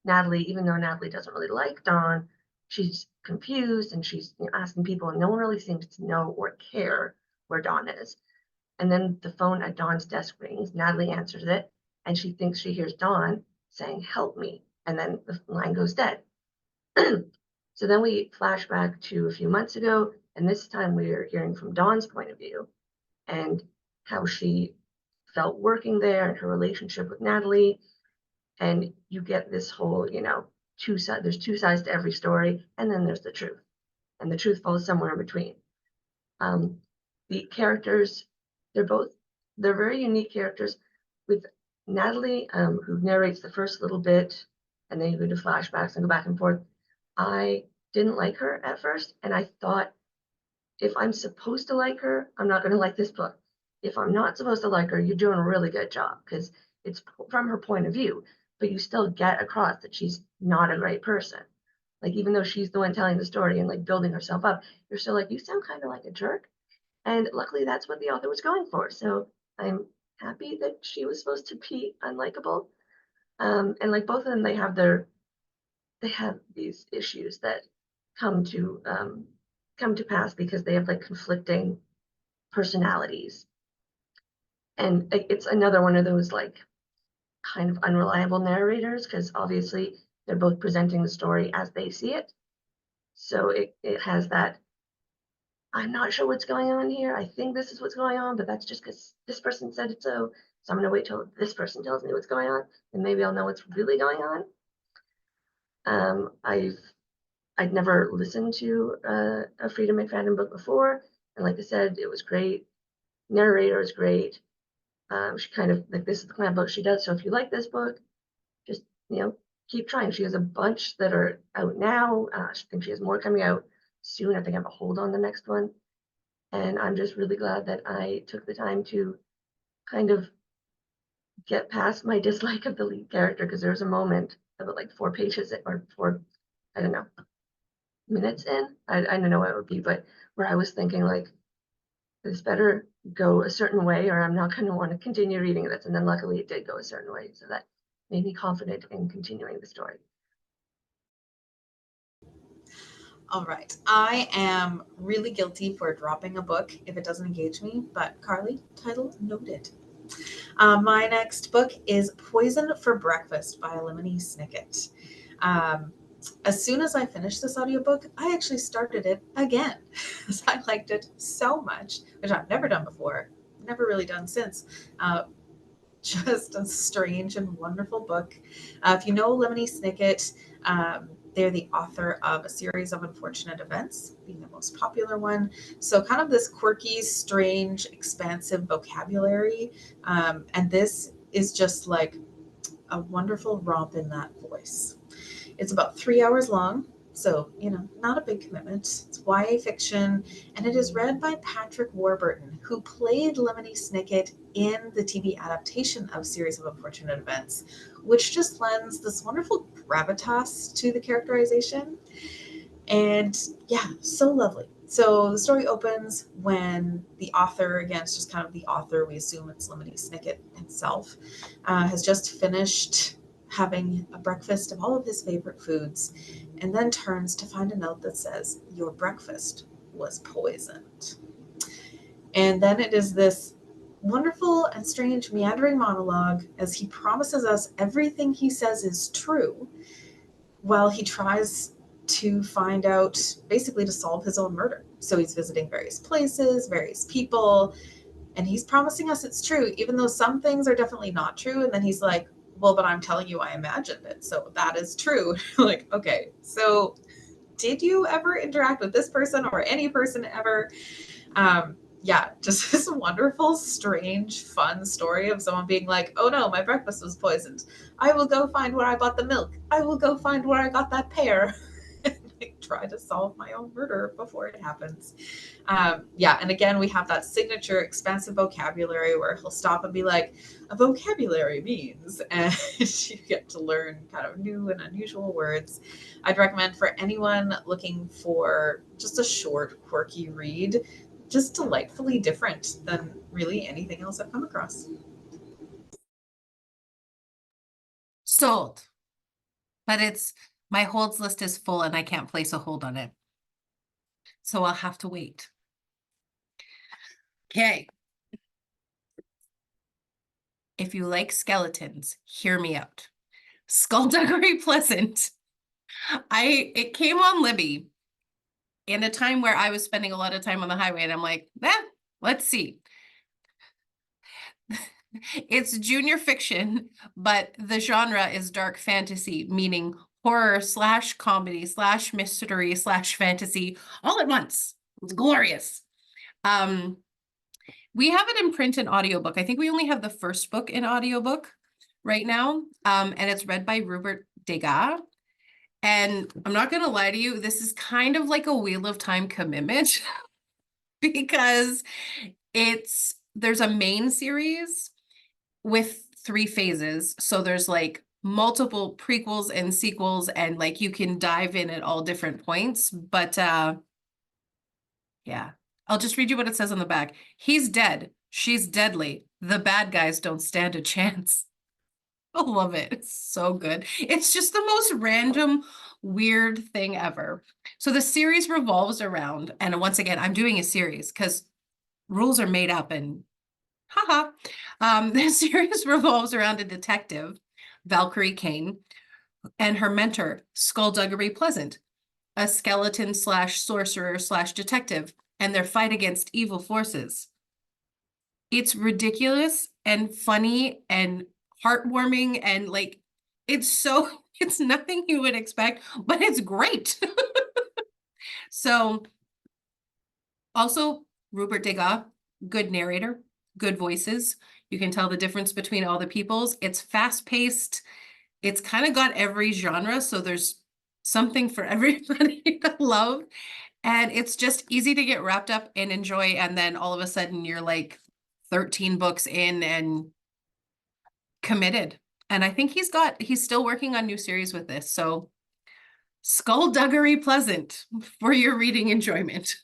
Natalie, even though Natalie doesn't really like Dawn, she's confused and she's asking people, and no one really seems to know or care where Dawn is. And then the phone at Dawn's desk rings. Natalie answers it, and she thinks she hears Dawn saying, "Help me." And then the line goes dead. So then we flash back to a few months ago, and this time we are hearing from Dawn's point of view and how she felt working there and her relationship with Natalie. And you get this whole, there's two sides to every story, and then there's the truth. And the truth falls somewhere in between. The characters, they're very unique characters. With Natalie, who narrates the first little bit, and then you go to flashbacks and go back and forth. I didn't like her at first, and I thought, if I'm supposed to like her, I'm not going to like this book. If I'm not supposed to like her, you're doing a really good job, because it's from her point of view, but you still get across that she's not a great person. Like, even though she's the one telling the story and like building herself up, you're still like, you sound kind of like a jerk. And luckily, that's what the author was going for. So I'm happy that she was supposed to be unlikable. And like both of them, they have these issues that come to pass because they have like conflicting personalities. And it's another one of those like kind of unreliable narrators, because obviously they're both presenting the story as they see it. So it has that, I'm not sure what's going on here. I think this is what's going on, but that's just because this person said it so. So I'm going to wait till this person tells me what's going on, and maybe I'll know what's really going on. I'd never listened to a Frida McFadden book before, and like I said, it was great. Narrator is great. She kind of like, this is the kind of book she does. So if you like this book, just keep trying. She has a bunch that are out now. I think she has more coming out soon. I think I have a hold on the next one. And I'm just really glad that I took the time to kind of get past my dislike of the lead character, because there was a moment about like 4 pages or 4, I don't know, minutes in. I don't know what it would be, but where I was thinking like, this better go a certain way or I'm not going to want to continue reading this. And then luckily it did go a certain way. So that made me confident in continuing the story. All right. I am really guilty for dropping a book if it doesn't engage me, but Karli, title noted. My next book is Poison for Breakfast by Lemony Snicket. as soon as I finished this audiobook, I actually started it again because I liked it so much, which I've never done before, never really done since. Just a strange and wonderful book. If you know Lemony Snicket, they're the author of A Series of Unfortunate Events, being the most popular one. So kind of this quirky, strange, expansive vocabulary. And this is just like a wonderful romp in that voice. It's about 3 hours long, so, not a big commitment. It's YA fiction, and it is read by Patrick Warburton, who played Lemony Snicket in the TV adaptation of Series of Unfortunate Events, which just lends this wonderful gravitas to the characterization. And yeah, so lovely. So the story opens when the author, again, it's just kind of the author, we assume it's Lemony Snicket himself, has just finished having a breakfast of all of his favorite foods, and then turns to find a note that says, "Your breakfast was poisoned." And then it is this wonderful and strange meandering monologue as he promises us everything he says is true, while he tries to find out, basically to solve his own murder. So he's visiting various places, various people, and he's promising us it's true, even though some things are definitely not true. And then he's like, well, but I'm telling you, I imagined it. So that is true. Like, okay, so did you ever interact with this person or any person ever? Yeah, just this wonderful, strange, fun story of someone being like, oh no, my breakfast was poisoned. I will go find where I bought the milk. I will go find where I got that pear. And like, try to solve my own murder before it happens. Yeah, and again, we have that signature expansive vocabulary where he'll stop and be like, a vocabulary means, and you get to learn kind of new and unusual words. I'd recommend for anyone looking for just a short, quirky read, just delightfully different than really anything else I've come across. Sold. But my holds list is full and I can't place a hold on it. So I'll have to wait. Okay. If you like skeletons, hear me out. Skullduggery Pleasant. It came on Libby in a time where I was spending a lot of time on the highway, and I'm like, let's see. It's junior fiction, but the genre is dark fantasy, meaning horror / comedy / mystery / fantasy all at once. It's glorious. We have it in print and audiobook. I think we only have the first book in audiobook right now. And it's read by Rupert Degas. And I'm not going to lie to you, this is kind of like a Wheel of Time commitment because there's a main series with 3 phases. So there's like multiple prequels and sequels, and like you can dive in at all different points. But yeah, I'll just read you what it says on the back. He's dead. She's deadly. The bad guys don't stand a chance. I love it. It's so good. It's just the most random, weird thing ever. So the series revolves around, and once again, I'm doing a series because rules are made up and haha. The series revolves around a detective, Valkyrie Kane, and her mentor, Skullduggery Pleasant, a skeleton / sorcerer / detective, and their fight against evil forces. It's ridiculous and funny and heartwarming, and like it's nothing you would expect, but it's great. So also Rupert Degas, good narrator, good voices. You can tell the difference between all the peoples. It's fast-paced. It's kind of got every genre, so there's something for everybody to love. And it's just easy to get wrapped up and enjoy. And then all of a sudden you're like 13 books in and committed. And I think he's still working on new series with this. So Skullduggery Pleasant for your reading enjoyment.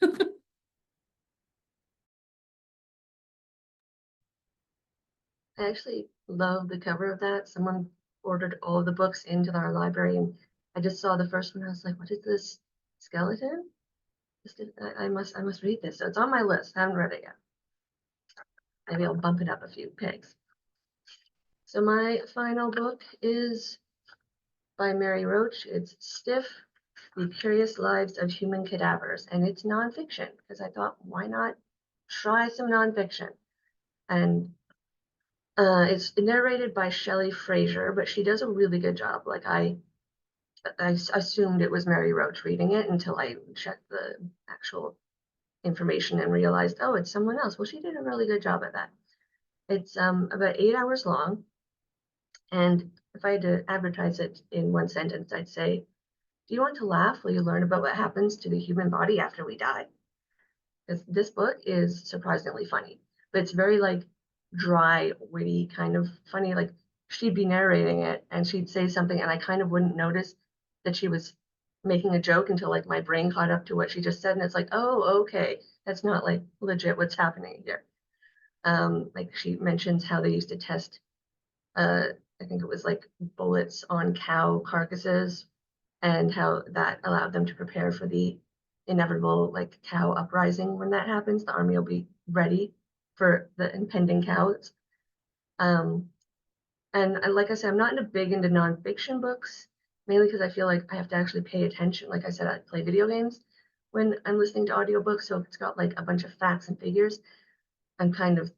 I actually love the cover of that. Someone ordered all of the books into our library, and I just saw the first one. I was like, what is this skeleton? I must read this. So it's on my list. I haven't read it yet. Maybe I'll bump it up a few pegs. So my final book is by Mary Roach. It's Stiff, The Curious Lives of Human Cadavers, and it's nonfiction because I thought, why not try some nonfiction? And it's narrated by Shelley Fraser, but she does a really good job. Like I assumed it was Mary Roach reading it until I checked the actual information and realized, oh, it's someone else. Well, she did a really good job at that. It's about 8 hours long, and if I had to advertise it in one sentence, I'd say, do you want to laugh while you learn about what happens to the human body after we die? Because this book is surprisingly funny, but it's very like dry, witty, kind of funny. Like she'd be narrating it and she'd say something, and I kind of wouldn't notice that she was making a joke until like my brain caught up to what she just said, and it's like, oh, okay, that's not like legit what's happening here. Like she mentions how they used to test, I think it was like bullets on cow carcasses, and how that allowed them to prepare for the inevitable like cow uprising. When that happens, the army will be ready for the impending cows. Um, and like I said, I'm not into nonfiction books, mainly because I feel like I have to actually pay attention. Like I said, I play video games when I'm listening to audiobooks, so if it's got like a bunch of facts and figures, I'm kind of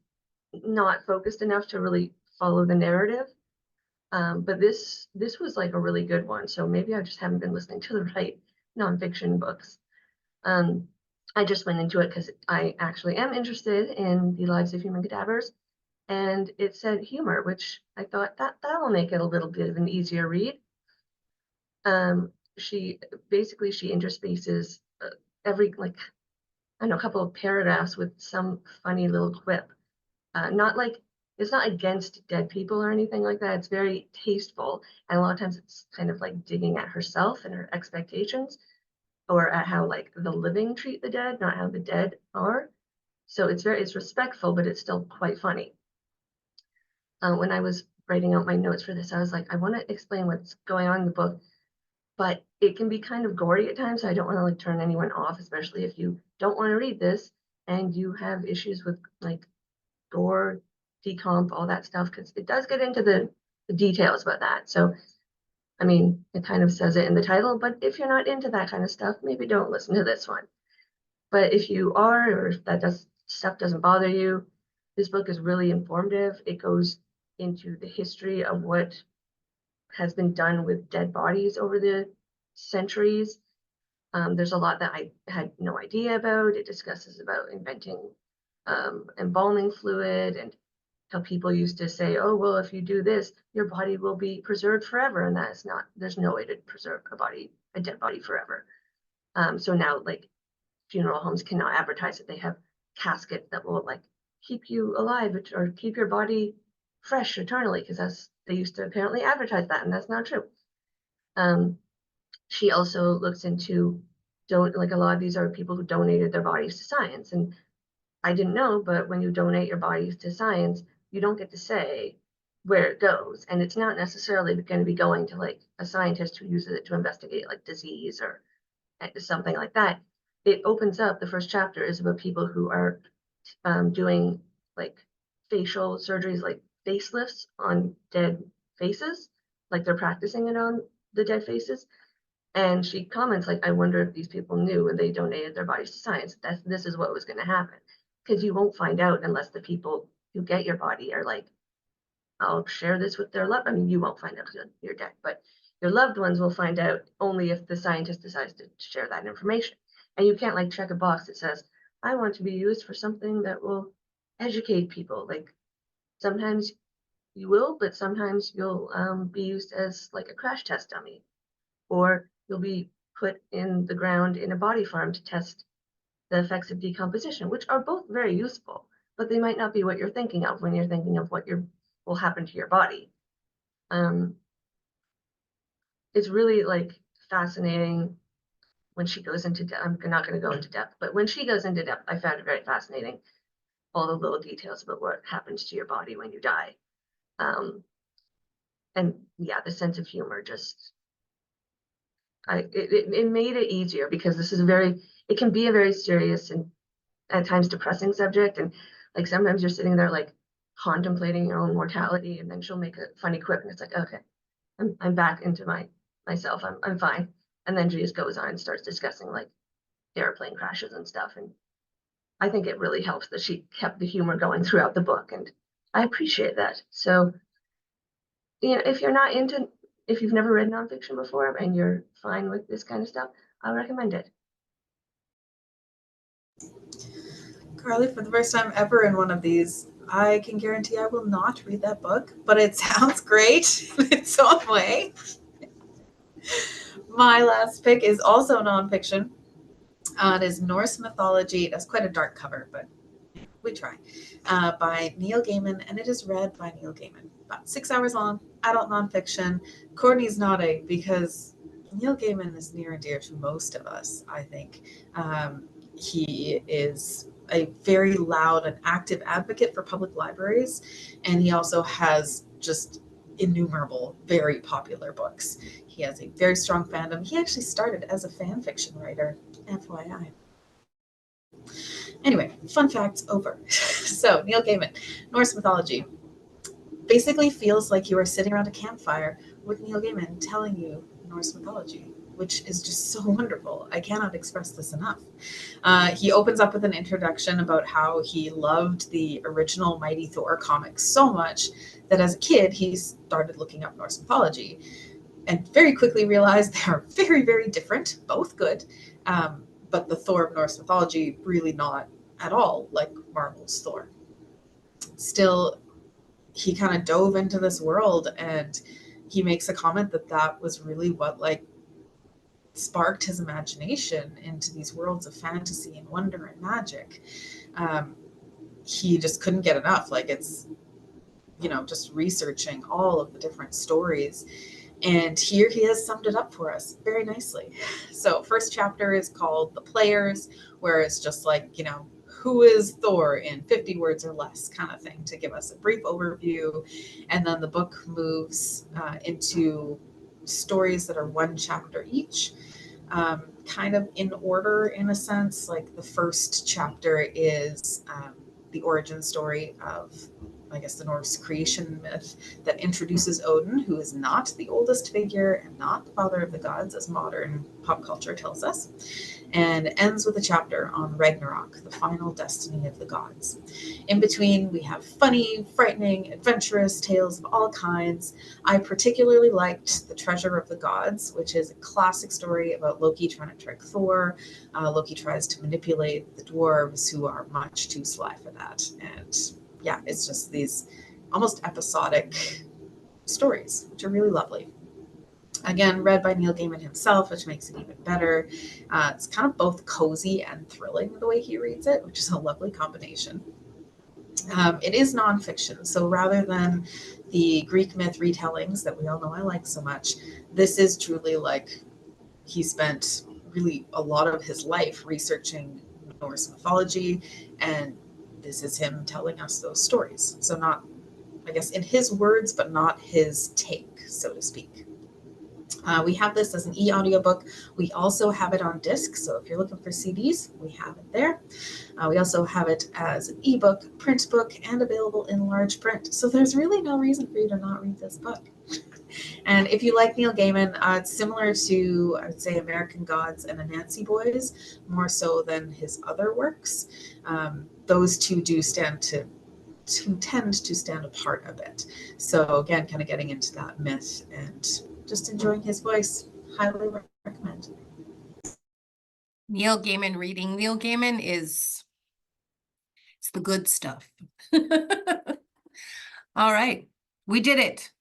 not focused enough to really follow the narrative. But this was like a really good one. So maybe I just haven't been listening to the right nonfiction books. Um, I just went into it because I actually am interested in the lives of human cadavers, and it said humor, which I thought that will make it a little bit of an easier read. She interspaces every like I don't know, a couple of paragraphs with some funny little quip. Not like it's not against dead people or anything like that. It's very tasteful, and a lot of times it's kind of like digging at herself and her expectations, or at how like the living treat the dead, not how the dead are. So it's respectful, but it's still quite funny. When I was writing out my notes for this, I was like, I want to explain what's going on in the book, but it can be kind of gory at times. So I don't want to like turn anyone off, especially if you don't want to read this and you have issues with like gore, decomp, all that stuff, because it does get into the details about that. So, I mean, it kind of says it in the title, but if you're not into that kind of stuff, maybe don't listen to this one. But if you are, or if stuff doesn't bother you, this book is really informative. It goes into the history of what has been done with dead bodies over the centuries. There's a lot that I had no idea about. It discusses about inventing embalming fluid, and how people used to say, oh, well, if you do this, your body will be preserved forever. And that is not, there's no way to preserve a dead body forever. So now like funeral homes can now advertise that they have caskets that will like keep you alive or keep your body fresh eternally, because they used to apparently advertise that, and that's not true. She also looks into like a lot of these are people who donated their bodies to science, and I didn't know, but when you donate your bodies to science, you don't get to say where it goes. And it's not necessarily going to be going to like a scientist who uses it to investigate like disease or something like that. It opens up, the first chapter is about people who are doing like facial surgeries, like facelifts on dead faces, like they're practicing it on the dead faces. And she comments like, I wonder if these people knew when they donated their bodies to science that this is what was going to happen. Because you won't find out unless the people who get your body are like, I'll share this with their loved. I mean, you won't find out because you're dead, but your loved ones will find out only if the scientist decides to share that information. And you can't like check a box that says, I want to be used for something that will educate people. Like sometimes you will, but sometimes you'll be used as like a crash test dummy, or you'll be put in the ground in a body farm to test the effects of decomposition, which are both very useful, but they might not be what you're thinking of when you're thinking of what will happen to your body. It's really like fascinating when she goes into depth. I'm not going to go into depth, but when she goes into depth, I found it very fascinating, all the little details about what happens to your body when you die. And yeah, the sense of humor just, it made it easier, because this is it can be a very serious and at times depressing subject. And like sometimes you're sitting there like contemplating your own mortality, and then she'll make a funny quip, and it's like, okay, I'm back into my myself. I'm fine. And then she just goes on and starts discussing like airplane crashes and stuff. And I think it really helps that she kept the humor going throughout the book. And I appreciate that. So, if you've never read nonfiction before and you're fine with this kind of stuff, I recommend it. Karli, for the first time ever in one of these, I can guarantee I will not read that book, but it sounds great in its own way. My last pick is also nonfiction. It is Norse mythology. It has quite a dark cover, but we try. By Neil Gaiman, and it is read by Neil Gaiman. About 6 hours long, adult nonfiction. Courtney's nodding because Neil Gaiman is near and dear to most of us, I think. He is a very loud and active advocate for public libraries, and he also has just innumerable, very popular books. He has a very strong fandom. He actually started as a fan fiction writer, FYI. Anyway, fun facts over. So, Neil Gaiman, Norse mythology. Basically feels like you are sitting around a campfire with Neil Gaiman telling you Norse mythology, which is just so wonderful. I cannot express this enough. He opens up with an introduction about how he loved the original Mighty Thor comics so much that as a kid, he started looking up Norse mythology and very quickly realized they are very, very different, both good. But the Thor of Norse mythology really not at all like Marvel's Thor. Still, he kind of dove into this world, and he makes a comment that was really what sparked his imagination into these worlds of fantasy and wonder and magic. He just couldn't get enough. It's just researching all of the different stories. And here he has summed it up for us very nicely. So first chapter is called The Players, where it's just who is Thor in 50 words or less kind of thing to give us a brief overview. And then the book moves into stories that are one chapter each, kind of in order in a sense. The first chapter is the origin story of, I guess, the Norse creation myth that introduces Odin, who is not the oldest figure and not the father of the gods, as modern pop culture tells us, and ends with a chapter on Ragnarok, the final destiny of the gods. In between, we have funny, frightening, adventurous tales of all kinds. I particularly liked The Treasure of the Gods, which is a classic story about Loki trying to trick Thor. Loki tries to manipulate the dwarves, who are much too sly for that. And yeah, it's just these almost episodic stories, which are really lovely. Again, read by Neil Gaiman himself, which makes it even better. It's kind of both cozy and thrilling the way he reads it, which is a lovely combination. It is nonfiction, so rather than the Greek myth retellings that we all know I like so much, this is truly he spent really a lot of his life researching Norse mythology, and this is him telling us those stories. So not, I guess, in his words, but not his take, so to speak. We have this as an e-audiobook. We also have it on disc, so if you're looking for CDs, we have it there. We also have it as an ebook, print book, and available in large print. So there's really no reason for you to not read this book. And if you like Neil Gaiman, it's similar to, I would say, American Gods and Anansi Boys, more so than his other works. Those two do tend to stand apart a bit. So again, kind of getting into that myth and just enjoying his voice. Highly recommend. Neil Gaiman reading. Neil Gaiman it's the good stuff. All right, we did it.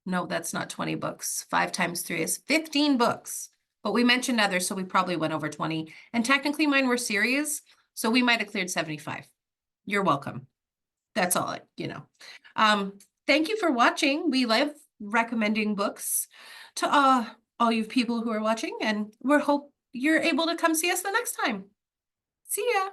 No, that's not 20 books. 5 times 3 is 15 books. But we mentioned others, so we probably went over 20. And technically mine were series, so we might have cleared 75. You're welcome. That's all, thank you for watching. We love recommending books to all you people who are watching, and we hope you're able to come see us the next time. See ya.